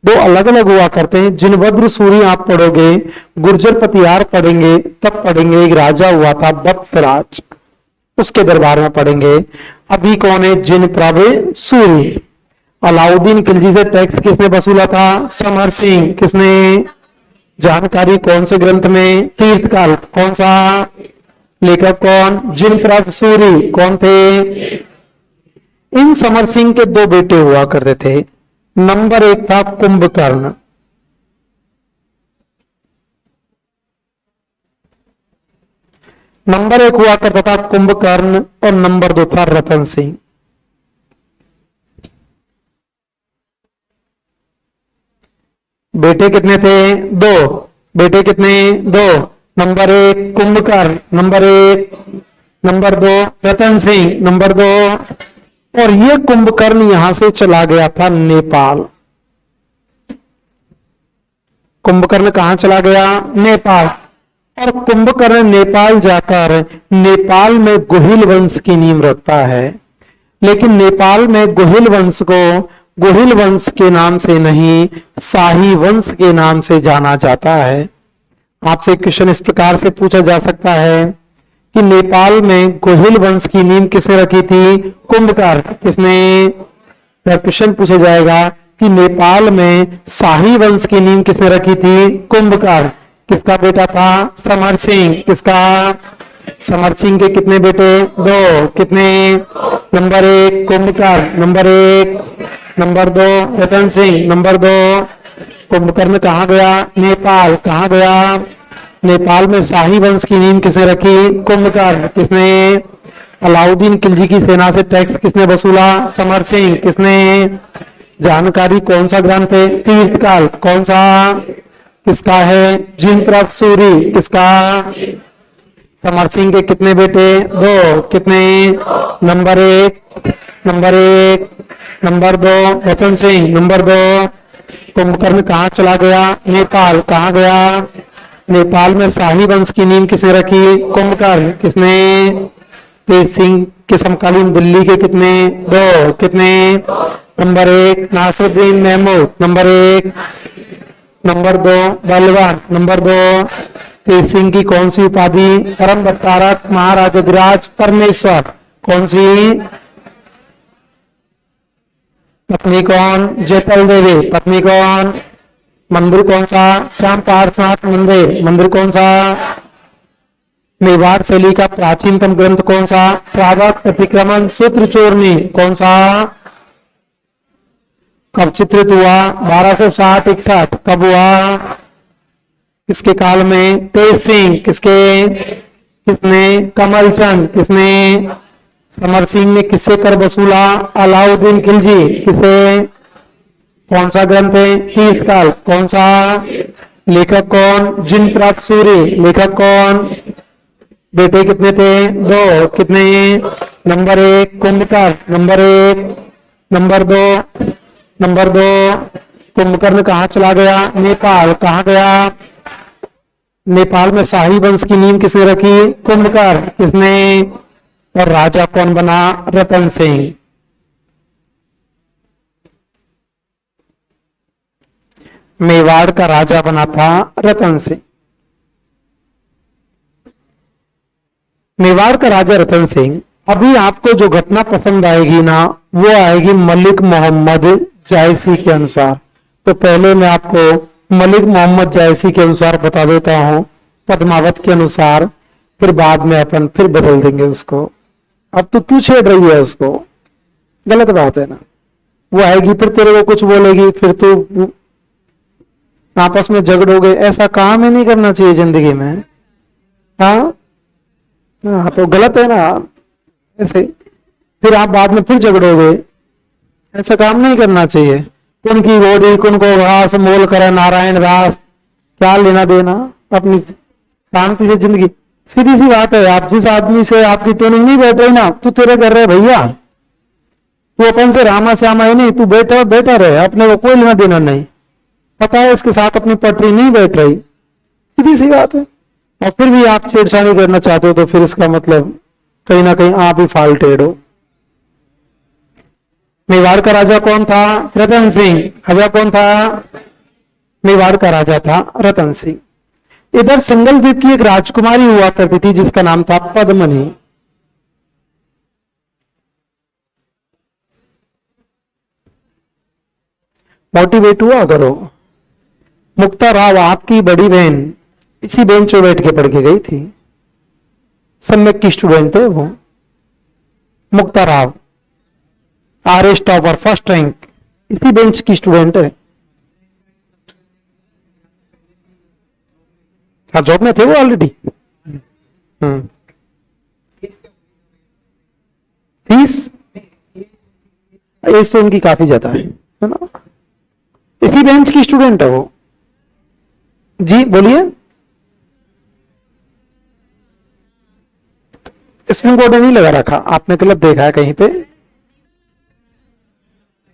Speaker 1: दो अलग अलग हुआ करते हैं। जिन भद्र सूरी आप पढ़ोगे, गुर्जर पतियार पढ़ेंगे तब पढ़ेंगे एक राजा हुआ था वत्सराज, उसके दरबार में पढ़ेंगे। अभी कौन है? जिन प्रभ सूरी। अलाउद्दीन खिलजी से टैक्स किसने वसूला था? समर सिंह। किसने? जानकारी कौन से ग्रंथ में? तीर्थकल्प। कौन सा? लेखक कौन? जिन प्रभ सूरी। कौन थे? इन समर सिंह के दो बेटे हुआ करते थे। नंबर 1 था कुंभकर्ण। नंबर 1 हुआ करता था कुंभकर्ण और नंबर 2 था रतन सिंह। बेटे कितने थे? दो। बेटे कितने? दो। नंबर एक कुंभकर्ण, नंबर एक। नंबर दो रतन सिंह, नंबर दो। और ये कुंभकर्ण यहां से चला गया था नेपाल। कुंभकर्ण कहां चला गया? नेपाल। और कुंभकर्ण नेपाल जाकर नेपाल में गुहिल वंश की नींव रखता है। लेकिन नेपाल में गुहिल वंश को गुहिल वंश के नाम से नहीं, शाही वंश के नाम से जाना जाता है। आपसे क्वेश्चन इस प्रकार से पूछा जा सकता है कि नेपाल में गुहिल वंश की नींव किसने रखी थी? कुंभकर्ण। किसने? क्वेश्चन पूछा जाएगा कि नेपाल में शाही वंश की नींव किसने रखी थी? कुंभकर्ण। किसका बेटा था? समर सिंह। किसका? समर सिंह के कितने बेटे? दो। कितने? नंबर एक कुंभकर्ण, नंबर एक। नंबर दो रतन सिंह, नंबर दो। कुंभकर्ण कहाँ गया? नेपाल। कहाँ गया? नेपाल में शाही वंश की नींव किसने रखी? कुंभकर्ण। किसने? अलाउद्दीन खिलजी की सेना से टैक्स किसने वसूला? समर सिंह। किसने? जानकारी कौन सा ग्रंथ है? तीर्थकाल। कौन सा? किसका है? जिन प्रभ सूरी। किसका? समर सिंह के कितने बेटे? दो। कितने? नंबर एक, नंबर एक। नंबर दो रतन सिंह, नंबर दो। कुंभकर्ण कहाँ चला गया? नेपाल। कहाँ गया? नेपाल में शाही वंश की नींव किसने रखी? कुंभकर्ण। किसने? तेज सिंह के समकालीन दिल्ली के कितने? दो। कितने? नंबर एक नासरुद्दीन महमूद, नंबर एक। नंबर दो बलवान, नंबर दो। तेज सिंह की कौन सी उपाधि? परम भट्टारक, महाराजाधिराज, परमेश्वर। कौन सी? पत्नी कौन? जयपाल देवी। पत्नी कौन? मंदिर कौन सा? श्याम पार्श्वनाथ मंदिर। मंदिर कौन सा? मेवाड़ शैली का प्राचीनतम ग्रंथ कौन सा? श्रावक प्रतिक्रमण सूत्र चूर्णी। कौन सा? कब चित्रित हुआ? 1260-61। कब हुआ? किसके काल में? तेज सिंह। किसके? किसने? कमलचंद। किसने? समर सिंह ने किससे कर वसूला? अलाउद्दीन खिलजी। किसे? कौन सा ग्रंथ है? तीर्थकाल। कौन सा? लेखक कौन? जिन प्रभ सूरी। लेखक कौन? बेटे कितने थे? दो। कितने? नंबर एक कुंभकर्ण, नंबर एक। नंबर दो, नंबर दो। कुंभकर्ण कहाँ चला गया? नेपाल। कहाँ गया? नेपाल में शाही वंश की नींव किसने रखी? कुंभकर्ण। किसने? और राजा कौन बना? रतन सिंह। मेवाड़ का राजा बना था रतन सिंह। मेवाड़ का राजा रतन सिंह। अभी आपको जो घटना पसंद आएगी ना, वो आएगी मलिक मोहम्मद जायसी के अनुसार। तो पहले मैं आपको मलिक मोहम्मद जायसी के अनुसार बता देता हूं, पद्मावत के अनुसार, फिर बाद में अपन फिर बदल देंगे उसको। अब तू क्यों छेड़ रही है उसको? गलत बात है ना। वो आएगी फिर तेरे को कुछ बोलेगी, फिर तू आपस में झगड़ोगे। ऐसा काम ही नहीं करना चाहिए जिंदगी में। हाँ, तो गलत है ना ऐसे। फिर आप बाद में फिर झगड़ोगे, ऐसा काम नहीं करना चाहिए। कुन की गोदी कुन को घास, मोल करे नारायण दास। क्या लेना देना? अपनी शांति से जिंदगी। सीधी सी बात है, आप जिस आदमी से आपकी ट्रेनिंग नहीं बैठ रही ना, तू तेरे कर रहे भैया। तू अपन से रामा श्यामा ही नहीं, तू बैठा बैठा रहे, अपने को कोई लेना देना नहीं। पता है इसके साथ अपनी पटरी नहीं बैठ रही, सीधी सी बात है। और फिर भी आप छेड़छाड़ी करना चाहते हो, तो फिर इसका मतलब कहीं ना कहीं आप ही फाल्टेड हो। मेवाड़ का राजा कौन था? रतन सिंह। राजा कौन था? मेवाड़ का राजा था रतन सिंह। इधर सिंगल द्वीप की एक राजकुमारी हुआ करती थी जिसका नाम था पद्मनी। मोटिवेट हुआ करो। मुक्ता राव आपकी बड़ी बहन इसी बेंच पे बैठ के पढ़ के गई थी। सम्यक की स्टूडेंट थे वो। Mukta Rao RS topper first rank, इसी बेंच की स्टूडेंट है। हाँ, जॉब में थे वो ऑलरेडी। फीस एज तो उनकी काफी ज्यादा है ना। इसी बेंच की स्टूडेंट है वो। जी बोलिए। स्प्रिंग कोड नहीं लगा रखा आपने, गलत देखा है कहीं पे।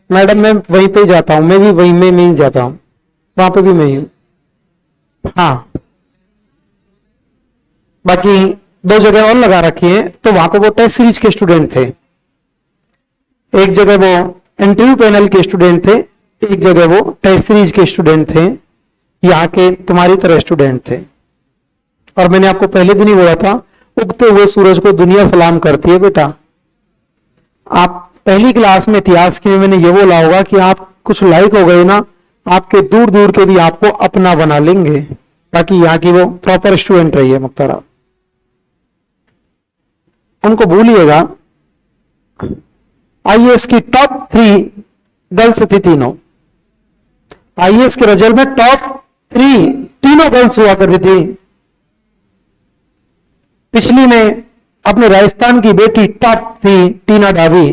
Speaker 1: मैडम मैं वहीं पे ही जाता हूं, मैं भी वहीं में ही जाता हूं, वहां पे भी मैं ही हूं। हाँ, बाकी दो जगह और लगा रखी है, तो वहां पे वो टेस्ट सीरीज के स्टूडेंट थे, एक जगह वो इंटरव्यू पैनल के स्टूडेंट थे, एक जगह वो टेस्ट सीरीज के स्टूडेंट थे, यहाँ के तुम्हारी तरह स्टूडेंट थे। और मैंने आपको पहले दिन ही बोला था, उगते हुए सूरज को दुनिया सलाम करती है बेटा। आप पहली क्लास में इतिहास की में मैंने ये बोला होगा कि आप कुछ लायक हो गए ना, आपके दूर दूर के भी आपको अपना बना लेंगे। बाकी यहाँ की वो प्रॉपर स्टूडेंट रही है मुख्तारा, उनको भूलिएगा। आईएएस की टॉप 3 गर्ल्स थी तीनों, आईएएस के रिजल्ट में टॉप 3 तीनों गर्ल्स हुआ करती थी। पिछली में अपने राजस्थान की बेटी टॉप थी, टीना डाबी,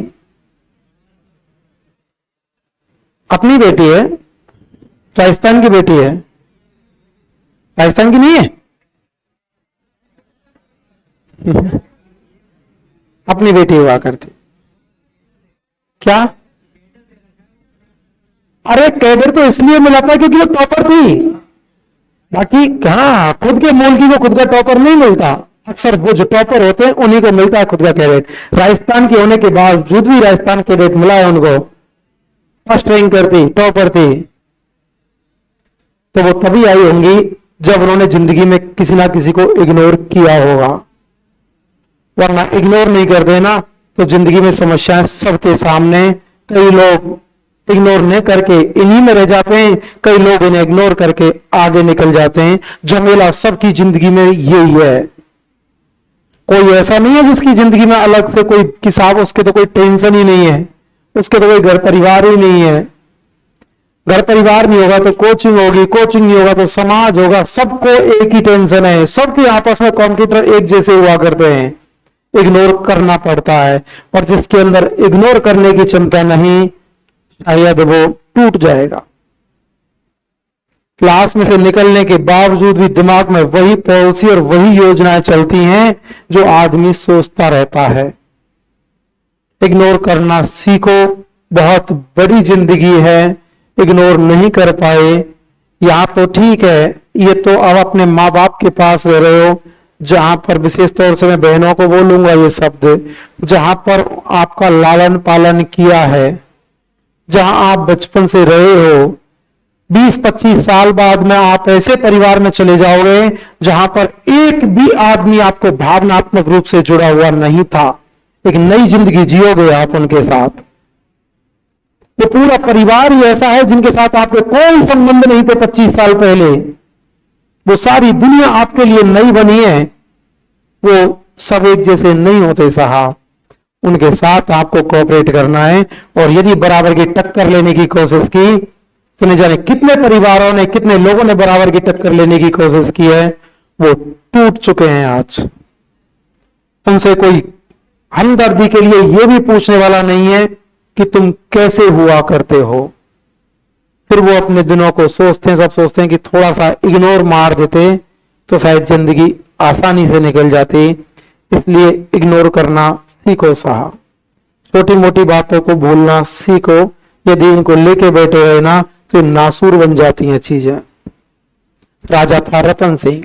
Speaker 1: अपनी बेटी है, राजस्थान की बेटी है, राजस्थान की नहीं है अपनी बेटी हुआ करती। क्या? अरे कैडर तो इसलिए मिला था क्योंकि वो टॉपर थी। बाकी हाँ, खुद के मूल की वो खुद का टॉपर नहीं मिलता, अक्सर वो जो टॉपर होते हैं उन्हीं को मिलता है खुद का कैडेट। राजस्थान की होने के बावजूद भी राजस्थान कैडेट मिला है उनको, फर्स्ट रैंक करती, टॉपर थी। तो वो तभी आई होंगी जब उन्होंने जिंदगी में किसी ना किसी को इग्नोर किया होगा, वरना इग्नोर नहीं करते ना तो जिंदगी में समस्याएं सबके सामने। कई लोग इग्नोर नहीं करके इन्हीं में रह जाते हैं, कई लोग इन्हें इग्नोर करके आगे निकल जाते हैं। झमेला सबकी जिंदगी में यही है, कोई ऐसा नहीं है जिसकी जिंदगी में अलग से कोई किसाब, उसके तो कोई टेंशन ही नहीं है, उसके तो कोई घर परिवार ही नहीं है। घर परिवार नहीं होगा तो कोचिंग होगी, कोचिंग नहीं होगा तो समाज होगा, सबको एक ही टेंशन है, सबके आपस में कंप्यूटर एक जैसे हुआ करते हैं, इग्नोर करना पड़ता है। और जिसके अंदर इग्नोर करने की क्षमता नहीं, शायद वो टूट जाएगा। क्लास में से निकलने के बावजूद भी दिमाग में वही पॉलिसी और वही योजनाएं चलती हैं जो आदमी सोचता रहता है। इग्नोर करना सीखो, बहुत बड़ी जिंदगी है, इग्नोर नहीं कर पाए। यहां तो ठीक है, ये तो अब अपने माँ बाप के पास रह रहे हो, जहां पर विशेष तौर से मैं बहनों को बोलूंगा ये शब्द, जहां पर आपका लालन पालन किया है, जहां आप बचपन से रहे हो, 20-25 साल बाद में आप ऐसे परिवार में चले जाओगे जहां पर एक भी आदमी आपको भावनात्मक रूप से जुड़ा हुआ नहीं था। एक नई जिंदगी जियोगे आप उनके साथ। ये पूरा परिवार ही ऐसा है जिनके साथ आपके कोई संबंध नहीं थे 25 साल पहले, वो सारी दुनिया आपके लिए नई बनी है। वो सब एक जैसे नहीं होते साहब, उनके साथ आपको कोऑपरेट करना है। और यदि बराबर की टक्कर लेने की कोशिश की तो न जाने कितने परिवारों ने, कितने लोगों ने बराबर की टक्कर लेने की कोशिश की है, वो टूट चुके हैं आज। उनसे कोई हमदर्दी के लिए यह भी पूछने वाला नहीं है कि तुम कैसे हुआ करते हो। फिर वो अपने दिनों को सोचते हैं, सब सोचते हैं कि थोड़ा सा इग्नोर मार देते तो शायद जिंदगी आसानी से निकल जाती। इसलिए इग्नोर करना सीखो साहब, छोटी मोटी बातों को भूलना सीखो। यदि इनको लेके बैठे रहे ना तो नासूर बन जाती हैं चीजें। राजा था रतन सिंह,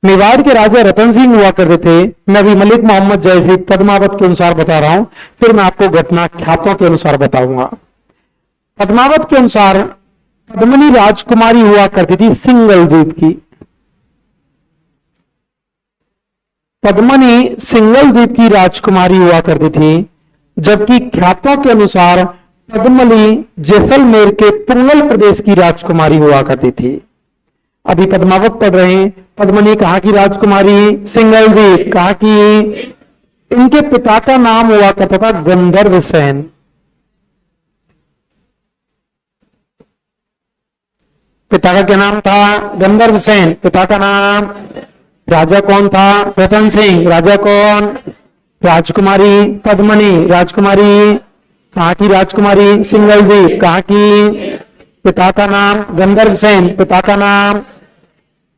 Speaker 1: मेवाड़ के राजा रतन सिंह हुआ करते थे। मैं अभी मलिक मोहम्मद जैसी पद्मावत के अनुसार बता रहा हूं, फिर मैं आपको घटना ख्यातों के अनुसार बताऊंगा। पद्मावत के अनुसार पद्मनी राजकुमारी हुआ करती थी सिंगल द्वीप की। पद्मनी सिंगल द्वीप की राजकुमारी हुआ करती थी, जबकि ख्यातों के अनुसार पद्मली जैसलमेर के पुंगल प्रदेश की राजकुमारी हुआ करती थी। अभी पद्मावत पढ़ रहे हैं। पद्मनी कहां की राजकुमारी? सिंगल द्वीप। कहां की? इनके पिता का नाम हुआ करता था गंधर्व सेन। पिता का क्या नाम था? गंधर्व सेन। पिता का नाम। राजा कौन था? रतन सिंह। राजा कौन? राजकुमारी पद्मनी। राजकुमारी कहां की राजकुमारी? सिंगल द्वीप। कहां की? पिता का नाम गंधर्व सेन। पिता का नाम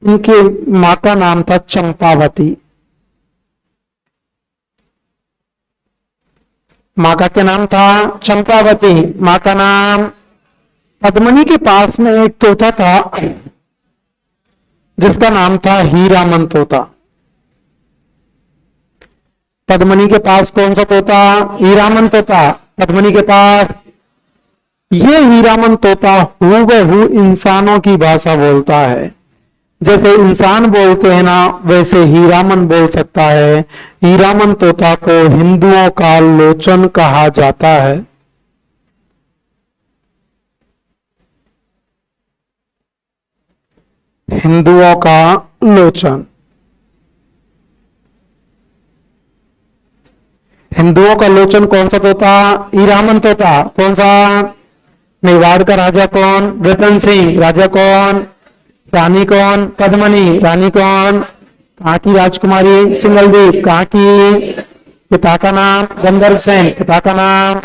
Speaker 1: इनके माँ का नाम था चंपावती। माँ का क्या नाम था? चंपावती। माँ का नाम। पद्मनी के पास में एक तोता था जिसका नाम था हीरामन तोता। पद्मनी के पास कौन सा तोता? हीरामन तोता। पद्मनी के पास ये हीरामन तोता हूबहू इंसानों की भाषा बोलता है। जैसे इंसान बोलते हैं ना, वैसे हीरामन बोल सकता है। हीरामन तोता को हिंदुओं का लोचन कहा जाता है। हिंदुओं का लोचन। हिंदुओं का लोचन कौन सा तोता? हीरामन तोता। कौन सा? मेवाड़ का राजा कौन? रतन सिंह। राजा कौन? रानी कौन? पद्मनी। रानी कौन? कहाँ की राजकुमारी? सिंगलदीप। कहाँ की? पिता का नाम गंधर्व सेन। पिता का नाम।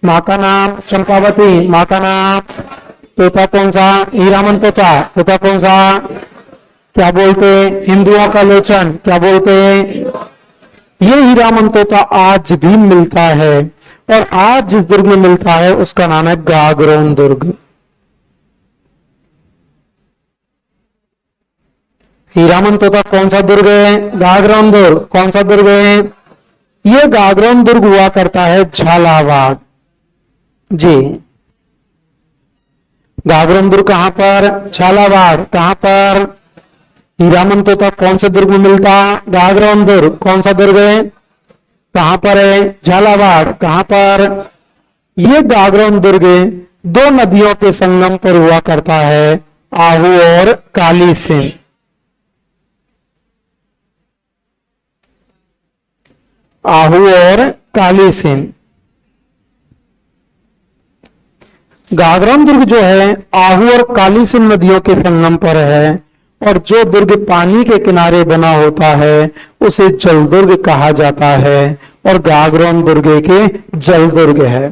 Speaker 1: माँ का नाम चंपावती। माँ का नाम। तोता कौन सा? हीरामन तोता। तोता कौन सा? क्या बोलते? हिंदुओं का लोचन। क्या बोलते? ये हीरामन तोता आज भी मिलता है, और आज जिस दुर्ग में मिलता है उसका नाम है गागरोन दुर्ग। हीरामन तोता कौन सा दुर्ग है? गागरोन दुर्ग। कौन सा दुर्ग है? ये गागरोन दुर्ग हुआ करता है झालावाड़। जी, गागरोन दुर्ग कहां पर? झालावाड़। कहां पर? हीरामन तोता कौन से दुर्ग में मिलता? गागरोन दुर्ग। कौन सा दुर्ग है? कहां पर है? झालावाड़। कहां पर? ये गागरोन दुर्ग दो नदियों के संगम पर हुआ करता है, आहू और काली सिंध। आहू और काली सिंध। गागरोन दुर्ग जो है आहू और काली सिंध नदियों के संगम पर है, और जो दुर्ग पानी के किनारे बना होता है उसे जलदुर्ग कहा जाता है, और गागरोन दुर्ग के जलदुर्ग है।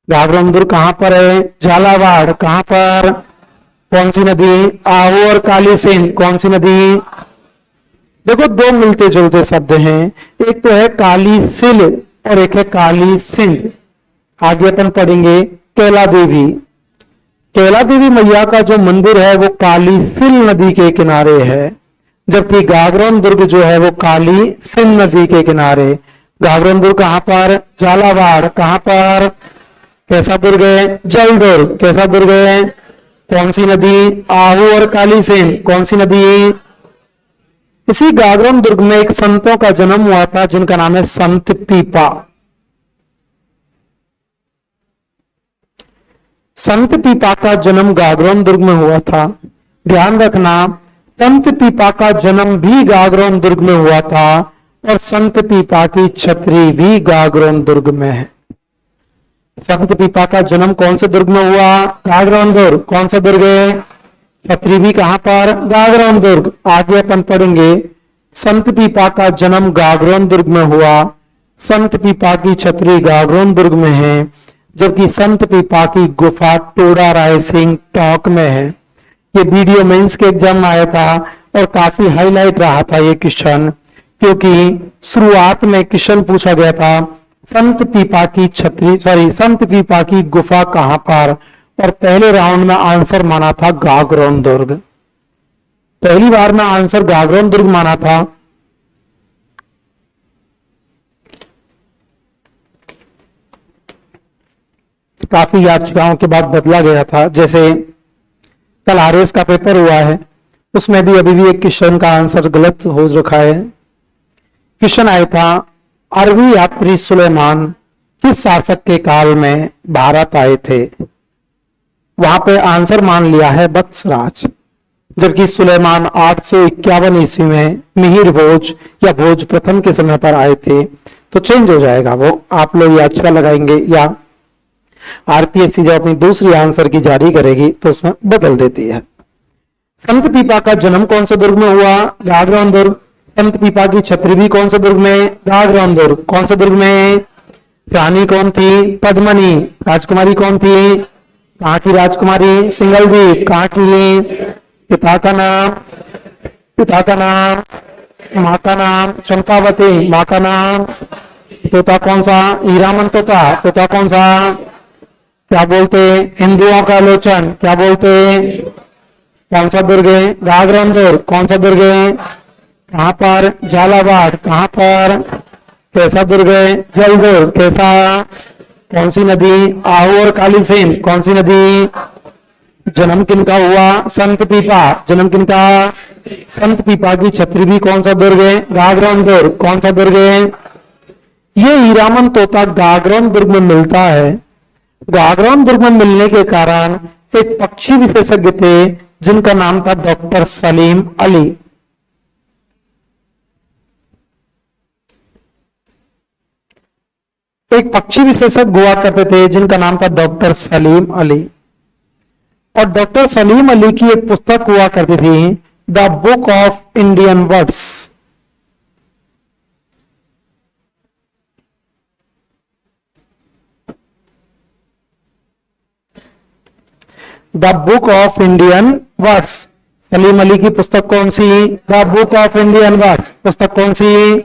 Speaker 1: गागरोन दुर्ग कहां पर है? झालावाड़। कहां पर? कौन सी नदी? आहू और काली सिंध। कौन सी नदी? देखो, दो मिलते जुलते शब्द हैं, एक तो है काली सिल और एक है काली सिंध। आगे अपन पढ़ेंगे कैला देवी। कैला देवी मैया का जो मंदिर है वो काली सिल नदी के किनारे है, जबकि गागरोन दुर्ग जो है वो काली सिंध नदी के किनारे। गागरोन दुर्ग कहां पर? झालावाड़। कहां पर? कैसा दुर्ग है? जल दुर्ग। कैसा दुर्ग है? कौन सी नदी? आहू और काली सिंध। कौन सी नदी? इसी गागरोन दुर्ग में एक संतों का जन्म हुआ था जिनका नाम है संत पीपा। संत पीपा का जन्म गागरोन दुर्ग में हुआ था। ध्यान रखना, संत पीपा का जन्म भी गागरोन दुर्ग में हुआ था, और संत पीपा की छतरी भी गागरोन दुर्ग में है। संत पीपा का जन्म कौन से दुर्ग में हुआ? गागरोन दुर्ग। कौन सा दुर्ग है? छतरी भी कहां पर? गागरोन दुर्ग। आगे अपन पढ़ेंगे संत पीपा का जन्म गागरोन दुर्ग में हुआ, संत पीपा की छतरी गागरोन दुर्ग में है, जबकि संत पीपा की गुफा टोडा रायसिंह टॉक में है। ये वीडियो मेंस के एग्जाम में आया था और काफी हाईलाइट रहा था ये क्वेश्चन, क्योंकि शुरुआत में क्वेश्चन पूछा गया था संत पीपा की संत पीपा की गुफा कहां पर, और पहले राउंड में आंसर माना था गागरोन दुर्ग। पहली बार में आंसर गागरोन दुर्ग माना था। काफी याचिकाओं के बाद बदला गया था। जैसे कल आरएस का पेपर हुआ है, उसमें भी अभी भी एक क्वेश्चन का आंसर गलत हो रखा है। क्वेश्चन आया था अरबी यात्री सुलेमान किस शासक के काल में भारत आए थे? वहां पे आंसर मान लिया है वत्सराज, जबकि सुलेमान 851 ईस्वी में मिहिर भोज या भोज प्रथम के समय पर आए थे। तो चेंज हो जाएगा, वो आप लोग याचिका लगाएंगे या आरपीएससी जब अपनी दूसरी आंसर की जारी करेगी तो उसमें बदल देती है। संत पीपा का जन्म कौन से दुर्ग में हुआ? गागरोन दुर्ग। संत पीपा की छतरी भी कौन से दुर्ग में? गागरोन दुर्ग। कौन से दुर्ग में? रानी कौन थी? पद्मनी। राजकुमारी कौन थी? कहाँ की राजकुमारी? सिंगलदीप। कहाँ की? पिता का नाम? पिता का नाम, माँ का नाम चंपावती, माँ का नाम। तोता कौन सा? हीरामन तोता। तोता कौन सा? क्या बोलते? हिंदुओं का लोचन। क्या बोलते? कौन सा दुर्ग है? गागरन दुर्ग। कौन सा दुर्ग है? कहाँ पर? झालावाड़। कहाँ पर? कैसा दुर्ग है? जल दुर्ग। कैसा? कौन सी नदी? आहू और काली सिंध। कौन सी नदी? जन्म किनका हुआ? संत पीपा। जन्म किनका? संत पीपा की छत्री भी कौन सा दुर्ग है? गागरन दुर्ग। कौन सा दुर्ग है? ये हीरामन तोता गागरन दुर्ग में मिलता है। गागरन दुर्ग में मिलने के कारण एक पक्षी विशेषज्ञ थे जिनका नाम था डॉक्टर सलीम अली। एक पक्षी विशेषज्ञ हुआ करते थे जिनका नाम था डॉक्टर सलीम अली। और डॉक्टर सलीम अली की एक पुस्तक हुआ करती थी, the book of Indian birds. The book of Indian birds. Salim Ali की पुस्तक कौन सी? The book of Indian birds. पुस्तक कौन सी?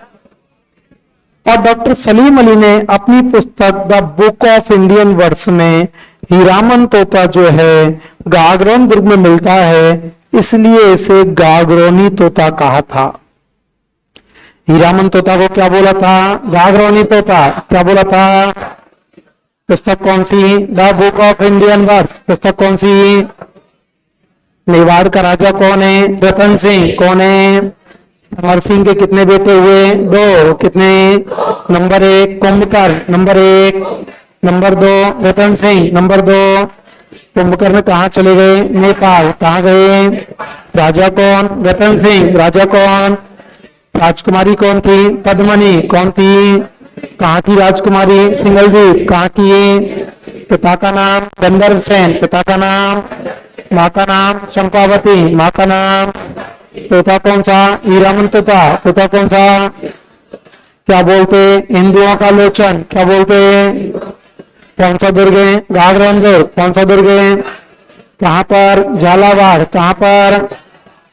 Speaker 1: और डॉक्टर सलीम अली ने अपनी पुस्तक the book of Indian words में हीरामन तोता जो है गागरोन दुर्ग में मिलता है, इसलिए इसे गागरोनी तोता कहा था। हीरामन तोता को क्या बोला था? गागरोनी तोता। क्या बोला था? पुस्तक कौन सी? The book of Indian birds. पुस्तक कौन सी? मेवाड़ का राजा कौन है? रतन सिंह। कौन है? समर सिंह के कितने बेटे हुए? 2। कितने? Number 1 Kumbhakarna. Number 1। Number 2 Ratan Singh. Number 2 Kumbhakarna कहाँ चले गए? नेपाल। कहाँ गए? राजा कौन? रतन सिंह। राजा कौन? राजकुमारी कौन थी? पद्मनी। कौन थी? कहाँ की राजकुमारी? सिंगलदीप। कहाँ की? पिता का नाम गंधर्व सेन। पिता का नाम। माँ का नाम चंपावती। माँ का नाम। तोता कौन सा? हीरामन तोता। तोता कौन सा? क्या बोलते? हिंदुओं का लोचन। क्या बोलते? कौन सा दुर्ग है? गागरन दुर्ग। कौन सा दुर्ग है? कहाँ पर? झालावाड़। कहाँ पर?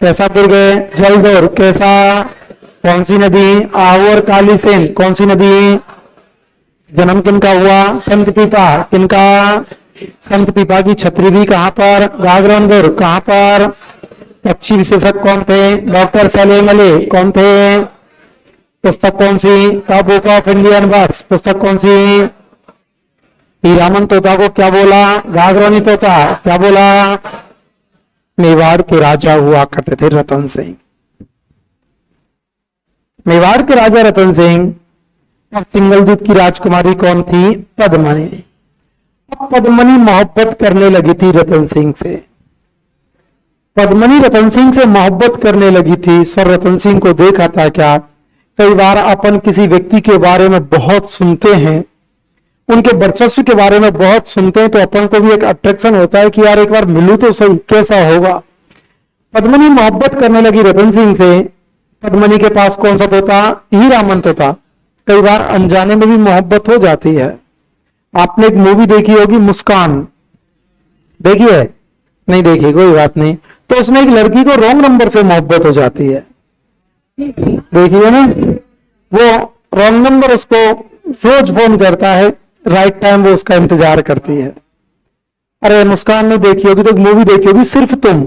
Speaker 1: कैसा दुर्ग है? जल दुर्ग। कैसा? कौन सी नदी? आहू और काली सिंध। कौन सी नदी? जन्म किनका हुआ? संत पीपा। किनका? संत पीपा की छत्री भी कहाँ पर? गागरन दुर्ग। कहाँ पर? पक्षी विशेषज्ञ कौन थे? डॉक्टर सलीम अली। कौन थे? पुस्तक कौन सी? The book of Indian birds. पुस्तक कौन सी? हीरामन तोता को क्या बोला? गागरोनी तोता। क्या बोला? मेवाड़ के राजा हुआ करते थे रतन सिंह। मेवाड़ के राजा रतन सिंह और सिंगलदीप की राजकुमारी कौन थी? पद्मनी। अब पद्मनी मोहब्बत करने लगी थी रतन सिंह से। पद्मनी रतन सिंह से मोहब्बत करने लगी थी। सर रतन सिंह को देखा था क्या? कई बार अपन किसी व्यक्ति के बारे में बहुत सुनते हैं, उनके वर्चस्व के बारे में बहुत सुनते हैं, तो अपन को भी एक अट्रैक्शन होता है कि यार एक बार मिलूं तो सही, कैसा होगा। पद्मनी मोहब्बत करने लगी रतन सिंह से। पद्मनी के पास कौन सा तोता? हीरामन तोता। कई बार अनजाने में भी मोहब्बत हो जाती है। आपने एक मूवी देखी होगी मुस्कान, देखी है? नहीं देखी, कोई बात नहीं। तो उसमें एक लड़की को रॉन्ग नंबर से मोहब्बत हो जाती है, देखिए ना। वो रॉन्ग नंबर उसको रोज फोन करता है, राइट टाइम वो उसका इंतजार करती है। अरे मुस्कान नहीं देखी होगी तो एक मूवी देखी होगी सिर्फ तुम।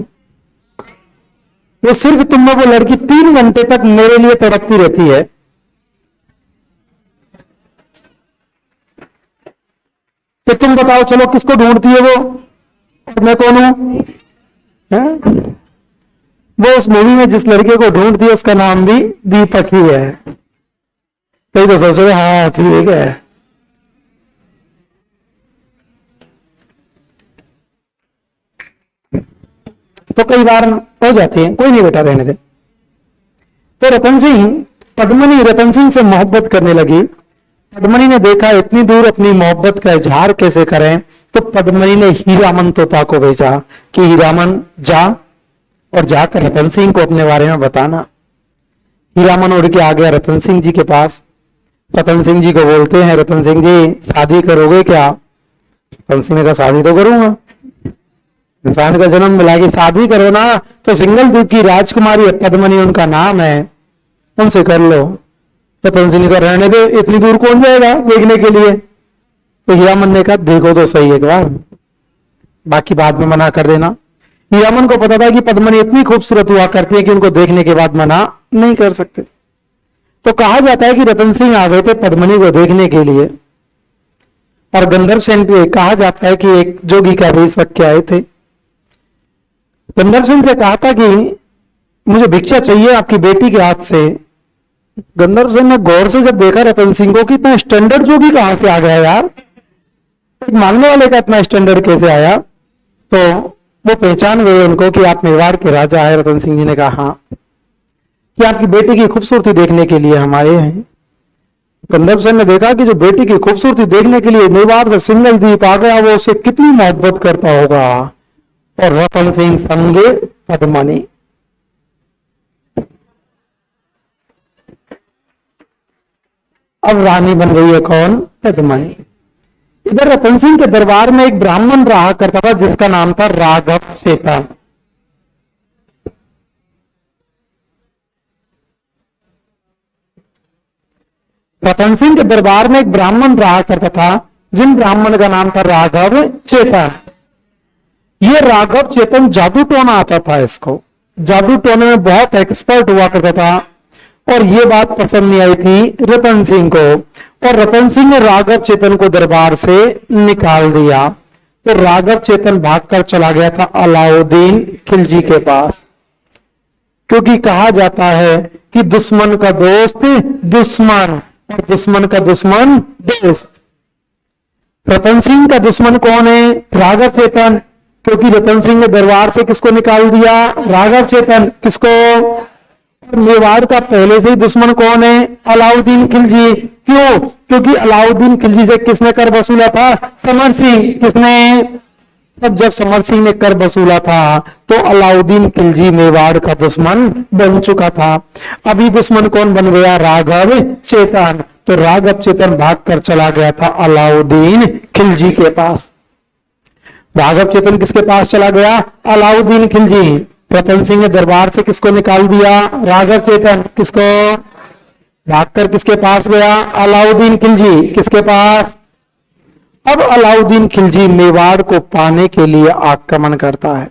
Speaker 1: वो सिर्फ तुम में वो लड़की 3 घंटे तक मेरे लिए तड़पती रहती है। तो तुम बताओ, चलो किसको ढूंढती है वो? और मैं कौन हूं? वो उस मूवी में जिस लड़के को ढूंढती है उसका नाम भी दीपक ही है। कई तो सोच रहे हाँ ठीक है। तो कई बार हो जाती है, कोई नहीं बेटा रहने दे। तो रतन सिंह, पद्मनी रतन सिंह से मोहब्बत करने लगी। पद्मनी ने देखा इतनी दूर अपनी मोहब्बत का इजहार कैसे करें, तो पद्मनी ने हीरामन तोता को भेजा कि हीरामन जा और जाकर रतन सिंह को अपने बारे में बताना। हीरामन उड़ के आ गया रतन सिंह जी के पास। रतन सिंह जी को बोलते हैं, रतन सिंह जी शादी करोगे क्या? रतन सिंह ने कहा शादी तो करूंगा, इंसान का जन्म मिला कि शादी करो ना तो सिंगल द्वीप की राजकुमारी है पद्मनी उनका नाम है, उनसे कर लो। रतन सिंह का रहने दे, इतनी दूर कौन जाएगा देखने के लिए। तो हीरामन ने कहा देखो तो सही एक बार, बाकी बाद में मना कर देना। हीरामन को पता था कि पद्मनी इतनी खूबसूरत हुआ करती है कि उनको देखने के बाद मना नहीं कर सकते। तो कहा जाता है कि रतन सिंह आ गए थे पद्मनी को देखने के लिए, और गंधर्व सेन पे कहा जाता है कि एक जोगी का वेश रख के आए थे। गंधर्व सेन से कहा था कि मुझे भिक्षा चाहिए आपकी बेटी के हाथ से। गंधर्व सेन ने गौर से जब देखा रतन सिंह को कि इतना स्टैंडर्ड जोगी कहां से आ गया यार, मांगने वाले का इतना स्टैंडर्ड कैसे आया, तो वो पहचान गए उनको कि आप मेवाड़ के राजा है। रतन सिंह जी ने कहा हाँ, कि आपकी बेटी की खूबसूरती देखने के लिए हम आए हैं। गंधर्व सेन ने देखा कि जो बेटी की खूबसूरती देखने के लिए मेवाड़ से सिंगल द्वीप आ गया, वो उससे कितनी मोहब्बत करता होगा। और रतन सिंह संगे पद्मनी, अब रानी बन गई है कौन, पद्मनी। इधर रतन सिंह के दरबार में एक ब्राह्मण रहा करता था जिसका नाम था राघव चेतन। रतन सिंह के दरबार में एक ब्राह्मण रहा करता था जिन ब्राह्मण का नाम था राघव चेतन। ये राघव चेतन जादू टोना आता था, इसको जादू टोने में बहुत एक्सपर्ट हुआ करता था। और ये बात पसंद नहीं आई थी रतन सिंह को, और रतन सिंह ने राघव चेतन को दरबार से निकाल दिया। तो राघव चेतन भागकर चला गया था अलाउद्दीन खिलजी के पास, क्योंकि कहा जाता है कि दुश्मन का दोस्त दुश्मन और दुश्मन का दुश्मन दोस्त। रतन सिंह का दुश्मन कौन है, राघव चेतन, क्योंकि रतन सिंह ने दरबार से किसको निकाल दिया, राघव चेतन। किसको, मेवाड़ का पहले से ही दुश्मन कौन है, अलाउद्दीन खिलजी। क्यों, क्योंकि अलाउद्दीन खिलजी से किसने कर वसूला था, समर सिंह। किसने, सब जब समर सिंह ने कर वसूला था तो अलाउद्दीन खिलजी मेवाड़ का दुश्मन बन चुका था। अभी दुश्मन कौन बन गया, राघव चेतन। तो राघव चेतन भागकर चला गया था अलाउद्दीन खिलजी के पास। राघव चेतन किसके पास चला गया, अलाउद्दीन खिलजी। रतन सिंह ने दरबार से किसको निकाल दिया, राघव चेतन। किसको, भागकर किसके पास गया, अलाउद्दीन खिलजी। किसके पास, अब अलाउद्दीन खिलजी मेवाड़ को पाने के लिए आक्रमण करता है।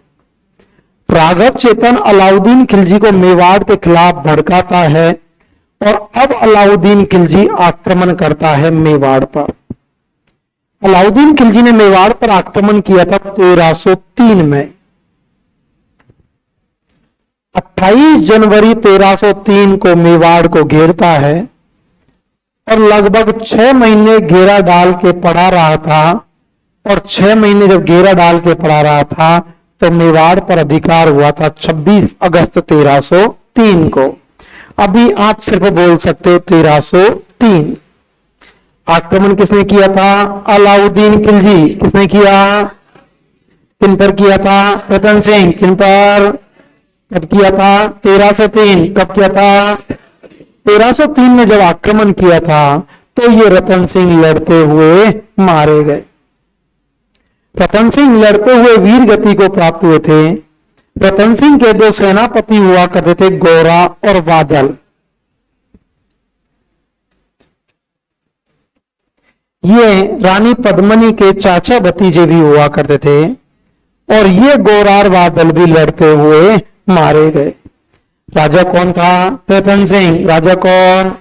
Speaker 1: राघव चेतन अलाउद्दीन खिलजी को मेवाड़ के खिलाफ भड़काता है, और अब अलाउद्दीन खिलजी आक्रमण करता है मेवाड़ पर। अलाउद्दीन खिलजी ने मेवाड़ पर आक्रमण किया था 1303 में। 28 जनवरी 1303 को मेवाड़ को घेरता है, और लगभग 6 महीने घेरा डाल के पड़ा रहा था। और 6 महीने जब घेरा डाल के पड़ा रहा था तो मेवाड़ पर अधिकार हुआ था 26 अगस्त 1303 को। अभी आप सिर्फ बोल सकते हो 1303। आक्रमण किसने किया था, अलाउद्दीन खिलजी। किसने किया, किन पर किया था, रतन सिंह। किन पर, कब किया था, 1303। कब किया था, 1303 में जब आक्रमण किया था तो ये रतन सिंह लड़ते हुए मारे गए। रतन सिंह लड़ते हुए वीर गति को प्राप्त हुए थे। रतन सिंह के 2 सेनापति हुआ करते थे, गोरा और बादल। ये रानी पद्मनी के चाचा भतीजे भी हुआ करते थे, और ये गोरा और बादल भी लड़ते हुए मारे गए। राजा कौन था, रतन सिंह। राजा कौन,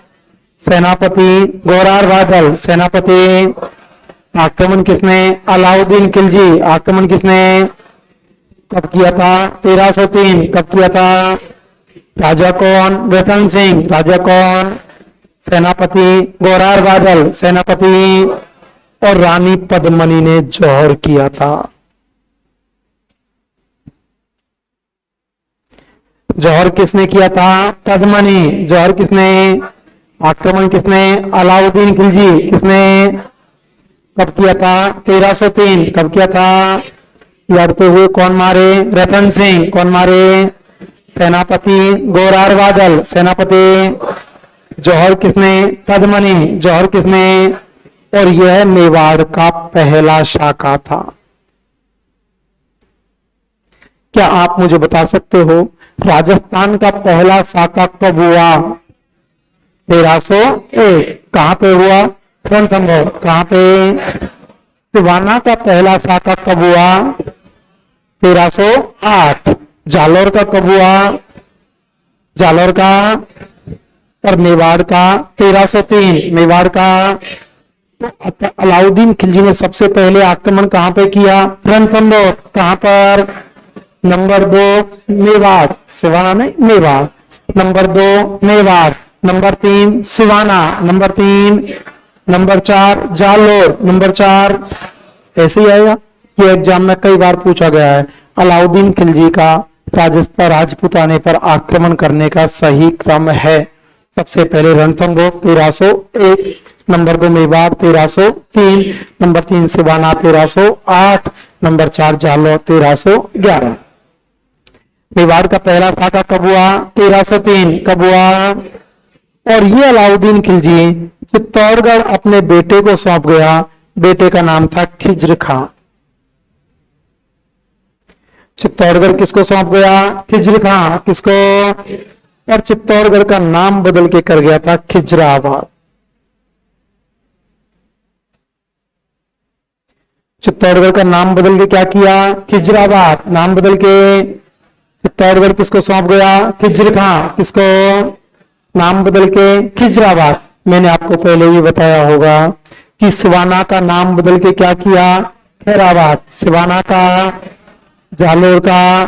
Speaker 1: सेनापति गोरा और बादल। सेनापति। आक्रमण किसने, अलाउद्दीन खिलजी। आक्रमण किसने, कब किया था, 1303। कब किया था, राजा कौन, रतन सिंह। राजा कौन, सेनापति गोरा और बादल। सेनापति। और रानी पद्मनी ने जौहर किया था। जौहर किसने किया था, पद्मनी। जौहर किसने, आक्रमण किसने, अलाउद्दीन खिलजी। किसने, कब किया था, 1303। कब किया था, लड़ते हुए कौन मारे, रतन सिंह। कौन मारे, सेनापति गोरा और बादल। सेनापति। जौहर किसने, पद्मनी। जौहर किसने, और यह मेवाड़ का पहला शाखा था। क्या आप मुझे बता सकते हो राजस्थान का पहला साका कब हुआ? 1301। कहां पे हुआ? रणथंभौर। कहां पे? सिवाना का पहला साका कब हुआ? 1308। जालौर का कब हुआ? जालौर का और मेवाड़ का 1303। मेवाड़ का तो अलाउद्दीन खिलजी ने सबसे पहले आक्रमण कहां पे किया? रणथंभौर। कहां पर? नंबर 2 मेवाड़। सिवाना नहीं, Mewar. Number 2 Mewar. Number 3 Siwana. Number 3। Number 4 Jalore. Number 4 ऐसे ही आएगा। ये एग्जाम में कई बार पूछा गया है। अलाउद्दीन खिलजी का राजस्थान राजपूताने पर आक्रमण करने का सही क्रम है सबसे पहले Ranthambore 1301, number 2 Mewar 1303, number 3 Siwana 1308, number 4 Jalore 1311। Mewar का पहला साका कब हुआ? 1303। कब हुआ? और ये अलाउद्दीन खिलजी चित्तौड़गढ़ अपने बेटे को सौंप गया। बेटे का नाम था खिज्र खां। चित्तौड़गढ़ किसको सौंप गया? खिज्र खां। किसको? और चित्तौड़गढ़ का नाम बदल के कर गया था खिजराबाद। चित्तौड़गढ़ का नाम बदल के क्या किया? खिजराबाद। नाम बदल के चित्तौड़गढ़ किसको सौंप गया? खिज्र खां। किसको? नाम बदल के खिजराबाद। मैंने आपको पहले ही बताया होगा कि सिवाना का नाम बदल के क्या किया? खैराबाद। सिवाना का, जालोर का,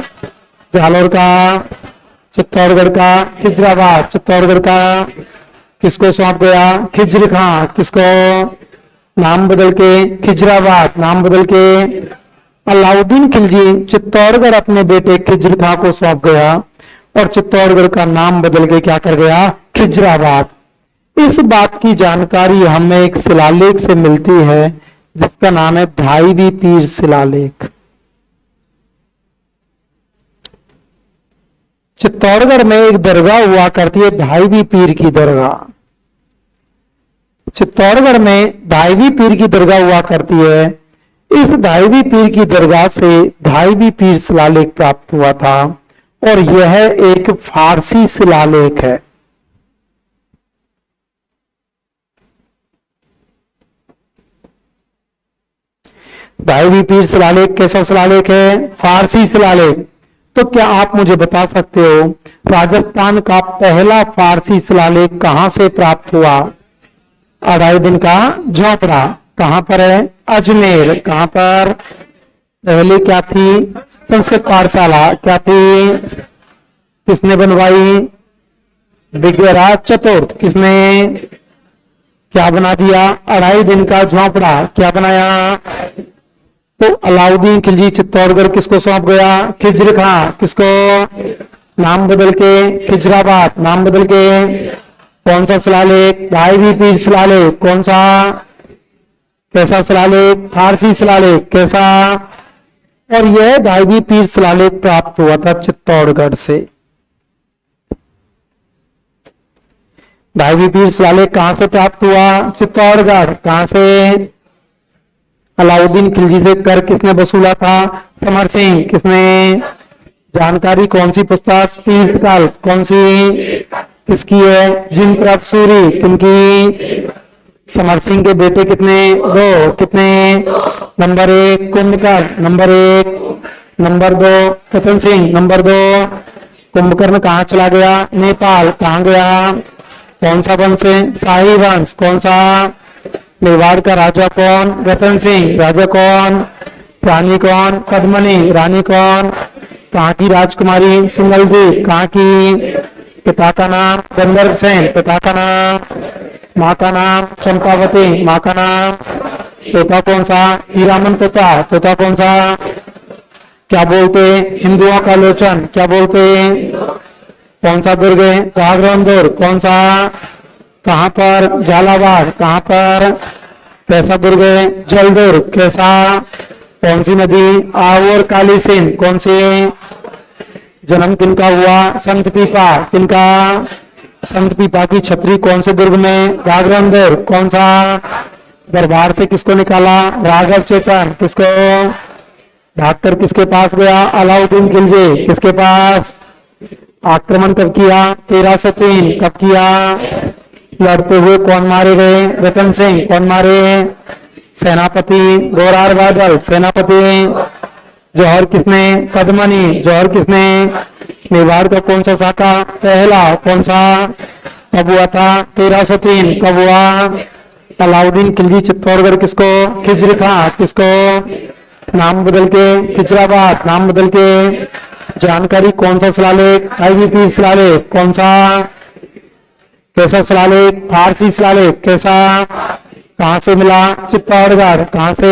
Speaker 1: जालोर का, चित्तौड़गढ़ का खिजराबाद। चित्तौड़गढ़ का किसको सौंप गया? खिज्र खां। किसको? नाम बदल के खिजराबाद। नाम बदल के अलाउद्दीन खिलजी चित्तौड़गढ़ अपने बेटे खिज्र खां को सौंप गया और चित्तौड़गढ़ का नाम बदल के क्या कर गया? खिजराबाद। इस बात की जानकारी हमें एक शिलालेख से मिलती है जिसका नाम है धाईवी पीर शिलालेख। चित्तौड़गढ़ में एक दरगाह हुआ करती है, धाईवी पीर की दरगाह। चित्तौड़गढ़ में धाईवी पीर की दरगाह हुआ करती है। इस धाईवी पीर की दरगाह से धाईवी पीर शिलालेख प्राप्त हुआ था और यह एक फारसी शिलालेख है। धाईवी पीर शिलालेख कैसा शिलालेख है? फारसी शिलालेख। तो क्या आप मुझे बता सकते हो राजस्थान का पहला फारसी शिलालेख कहां से प्राप्त हुआ? अढ़ाई दिन का झोपड़ा कहां पर है? अजमेर। कहां पर? पहले क्या थी? संस्कृत पाठशाला। क्या थी? किसने बनवाई? विग्रहराज चतुर्थ। किसने क्या बना दिया? अढ़ाई दिन का झोपड़ा। क्या बनाया? तो अलाउद्दीन खिलजी चित्तौड़गढ़ किसको सौंप गया? खिज्र खां। किसको? नाम बदल के खिजराबाद। नाम बदल के कौन सा शिलालेख? धाईवी पीर शिलालेख। कौन सा? कैसा शिलालेख? फारसी शिलालेख। कैसा? और यह धाईवी पीर शिलालेख प्राप्त हुआ था चित्तौड़गढ़ से। धाईवी पीर शिलालेख कहां से प्राप्त हुआ? चित्तौड़गढ़। कहां से? अलाउद्दीन खिलजी से कर किसने वसूला था? समर सिंह। किसने? जानकारी कौन सी पुस्तक? तीर्थकाल। कौन सी? किसकी है? जिन प्रभ सूरी। किनकी? समर सिंह के बेटे कितने? 2। कितने? Number 1 Kumbhakarna. Number 1। Number 2 Ratan Singh. Number 2 Kumbhakarna कहाँ चला गया? नेपाल। कहाँ गया? कौन सा वंश है? शाही वंश। कौन सा? मेवाड़ का राजा कौन? रतन सिंह। राजा कौन? रानी कौन? पद्मनी। रानी कौन? कहाँ की राजकुमारी? सिंगलदीप। कहाँ की? पिता का नाम गंधर्व सेन। पिता का नाम। माँ का नाम चंपावती। माँ का नाम। तोता कौन सा? हीरामन तोता। तोता कौन सा? क्या बोलते? हिंदुओं का लोचन। क्या बोलते? कौन सा दुर्ग है? घाघरन दुर्ग। कौन सा? कहां पर? झालावाड़। कहां पर? कैसा दुर्ग है? जल दुर्ग। कैसा? कौन सी नदी? आहू और काली सिंध। कौन सी? जन्म किनका हुआ? संत पीपा। किनका? संत पीपा की छतरी कौन से दुर्ग में? घाघरन दुर्ग। कौन सा? दरबार से किसको निकाला? राघव चेतन। किसको? भागकर किसके पास गया? अलाउद्दीन खिलजी। किसके पास? आक्रमण कब किया? 1303। कब किया? लड़ते हुए कौन मारे गए? रतन सिंह। कौन मारे? सेनापति गोरार बादल। सेनापति जौहर किसने? कदमनी। जौहर किसने? मेवाड़ का कौन सा साका? पहला। कौन सा? कब हुआ था? 1303। कब हुआ? अलाउद्दीन खिलजी चित्तौड़गढ़ किसको? खिजर खां। किसको? नाम बदल के खिजराबाद। नाम बदल के जानकारी कौन सा शिलालेख? आईबीपी शिलालेख। कौन सा? कैसा शिलालेख? फारसी शिलालेख। कैसा? कहां से मिला? चित्तौड़गढ़। कहां से?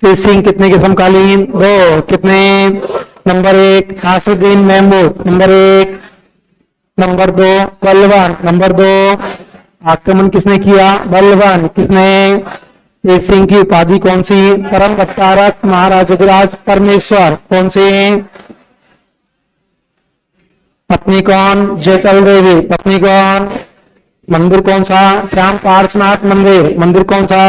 Speaker 1: तेज सिंह कितने के समकालीन? दो। कितने? नंबर एक नासिरुद्दीन महमूद। नंबर एक। नंबर दो बलवान। नंबर दो आक्रमण किसने किया? बलवान। किसने? तेज सिंह की उपाधि कौन सी? परम अवतारक महाराज परमेश्वर। कौन सी? पत्नी कौन? जयतल देवी। पत्नी कौन? मंदिर कौन सा? श्याम पार्श्वनाथ मंदिर। मंदिर कौन सा?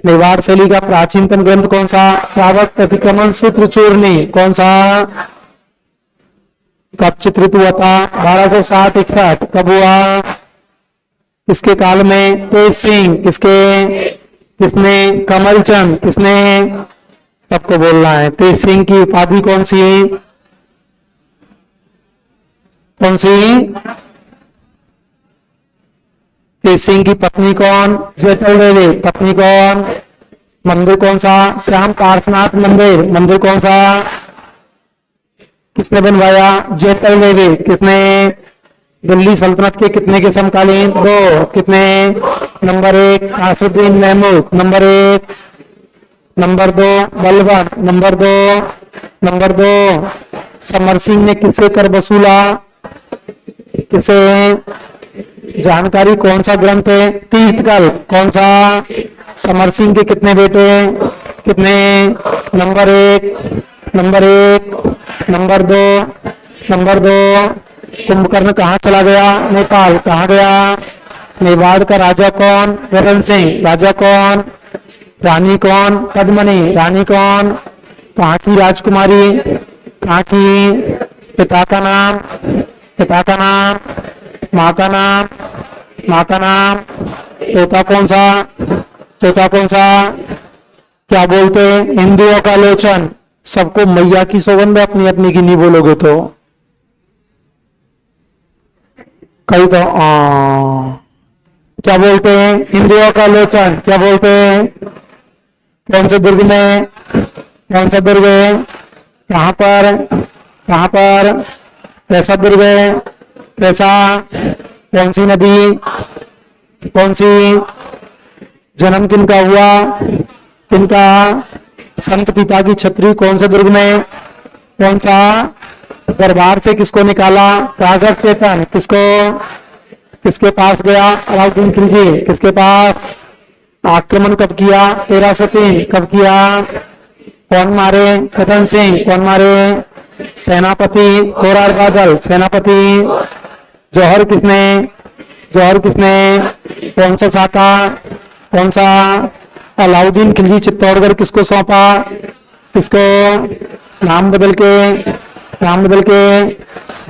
Speaker 1: मेवाड़ शैली का प्राचीनतम ग्रंथ कौन सा? श्रावक प्रतिक्रमण सूत्र चूर्णी। कौन सा? कब चित्रित हुआ था? 1260-61। कब हुआ? किसके काल में? तेज सिंह। किसके? किसने? कमलचंद। किसने? सबको बोलना है। तेज सिंह की उपाधि कौन सी? कौन सी? तेज सिंह की पत्नी कौन? जयतल देवी। पत्नी कौन? मंदिर कौन सा? श्याम पार्श्वनाथ मंदिर। मंदिर कौन सा? किसने बनवाया? जयतल देवी। किसने? दिल्ली सल्तनत के कितने के समकालीन? दो। कितने? नंबर एक नासिरुद्दीन महमूद। नंबर एक। नंबर दो बलवान। नंबर दो। नंबर दो समर सिंह ने किससे कर वसूला? किसे? जानकारी कौन सा ग्रंथ है? तीर्थकल। कौन सा? समर सिंह के कितने बेटे? कितने? नंबर एक। नंबर एक। नंबर दो। नंबर दो कुंभकर्ण कहाँ चला गया? नेपाल। कहाँ गया? मेवाड़ का राजा कौन? रतन सिंह। राजा कौन? रानी कौन? पद्मनी। रानी कौन? कहाँ की राजकुमारी? कहाँ की? पिता का नाम? पिता का नाम? माँ का नाम? माँ का नाम? तोता कौन सा? तोता कौन सा? क्या बोलते हैं? हिंदुओं का लोचन। सबको मैया की सौगंध है, अपनी अपनी की नहीं बोलोगे तो कहीं तो क्या बोलते हैं? हिंदुओं का लोचन। क्या बोलते हैं? कौन से दुर्ग में? कौन सा दुर्ग है? कहां पर? कहां पर? कैसा दुर्ग है? कैसा? कौन सी नदी? कौन सी? जन्म किनका हुआ? किनका? संत पिता की छतरी कौन से दुर्ग में? कौन सा? दरबार से किसको निकाला? राघव चेतन। किसको? किसके पास गया? अलाउद्दीन खिलजी। किसके पास? आक्रमण कब किया? 1303। कब किया? कौन मारे? रतन सिंह। कौन मारे? सेनापति गोरार बादल। सेनापति जौहर किसने? जौहर किसने? कौन सा साका? कौन सा? अलाउद्दीन खिलजी चित्तौड़गढ़ किसको सौंपा? किसको? नाम बदल के नाम बदल के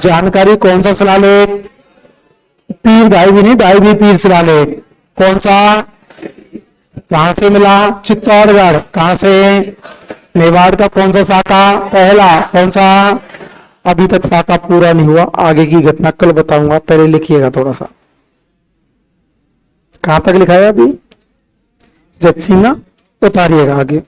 Speaker 1: जानकारी कौन सा शिलालेख? पीर दाई भी नहीं, दाई भी पीर शिलालेख। कौन सा? कहां से मिला? चित्तौड़गढ़। कहां से? मेवाड़ का कौन सा साका? पहला। कौन सा? अभी तक साका पूरा नहीं हुआ, आगे की घटना कल बताऊंगा, पहले लिखिएगा थोड़ा सा। कहां तक लिखा है अभी? जज सिंह ना, उतारिएगा आगे।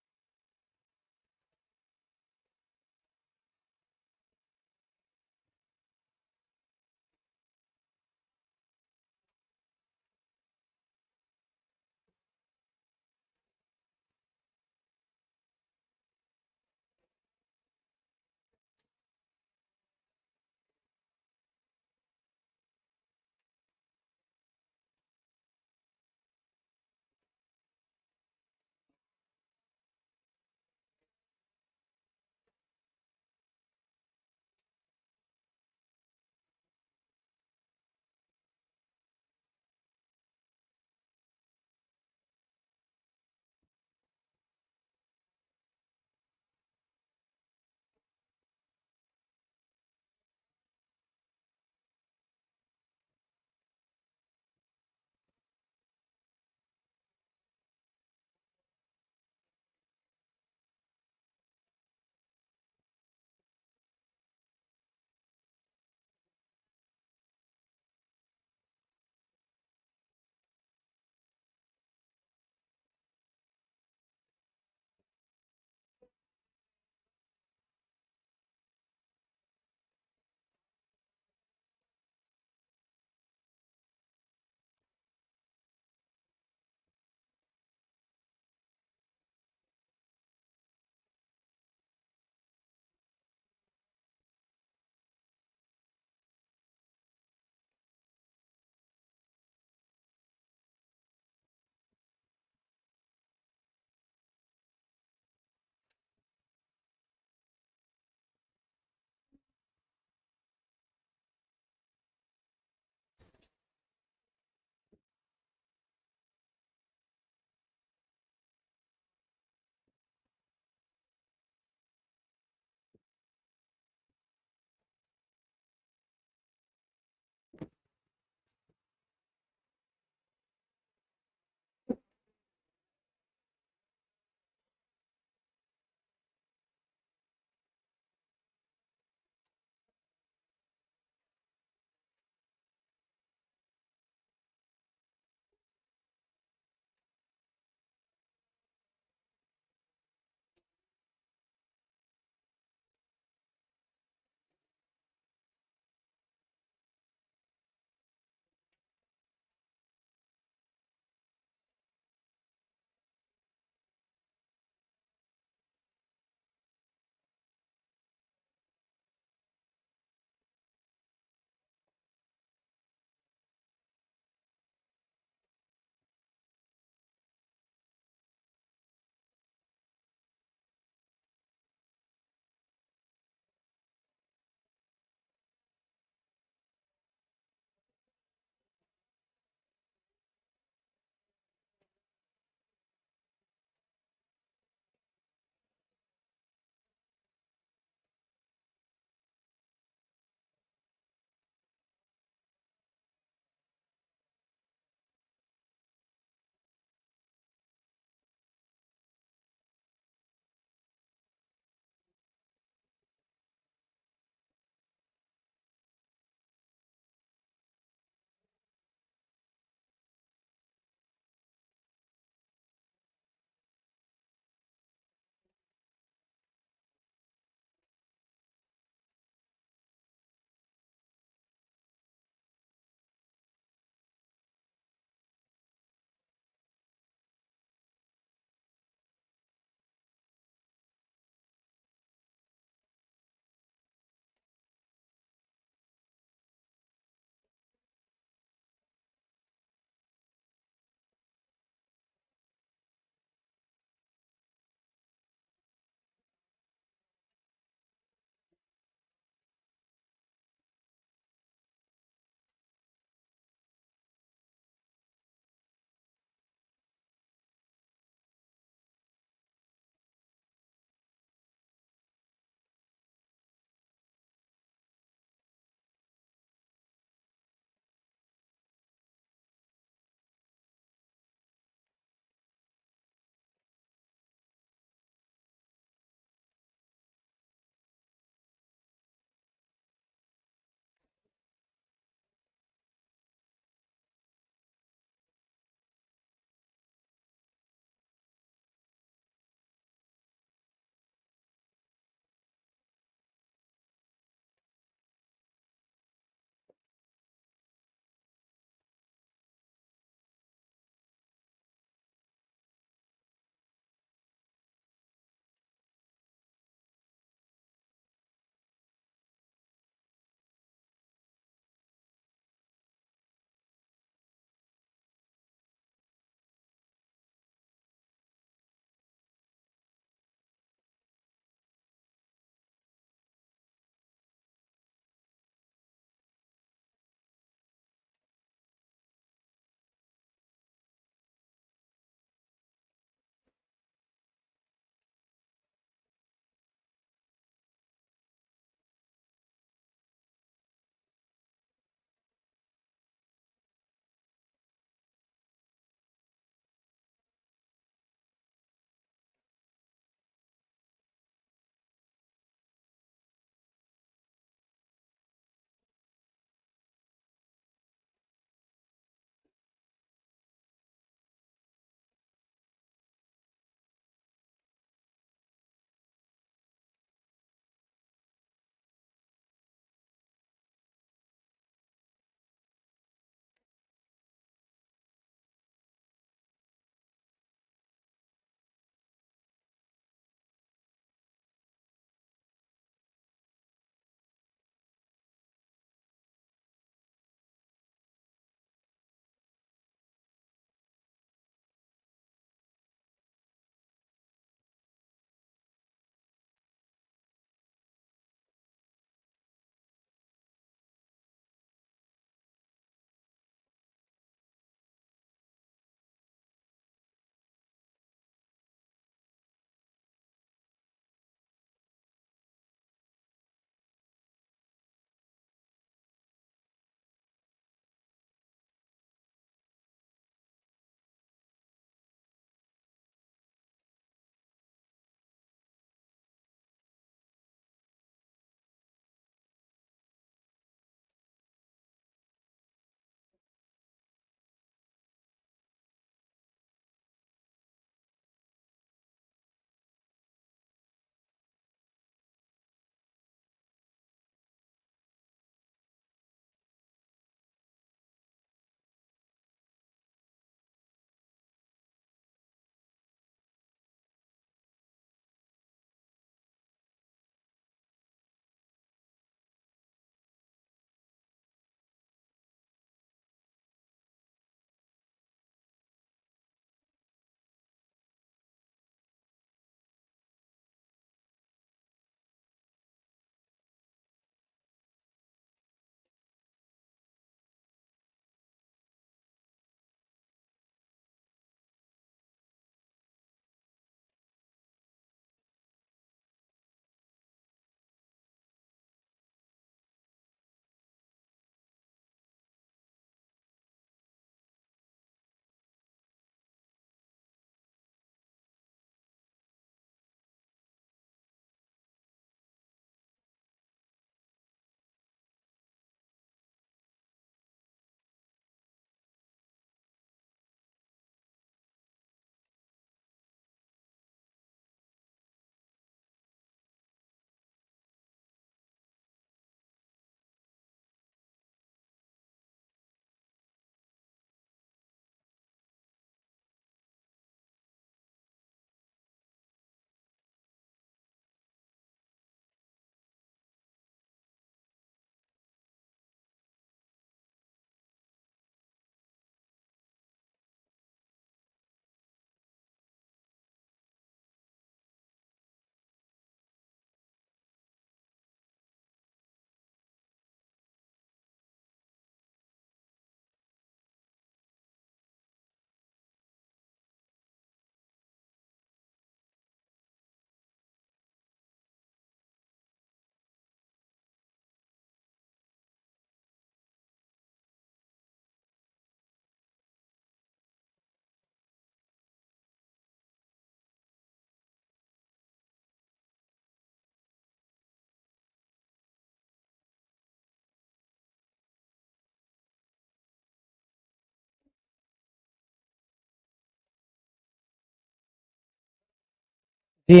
Speaker 1: जी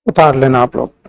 Speaker 1: उतार लेना आप लोग।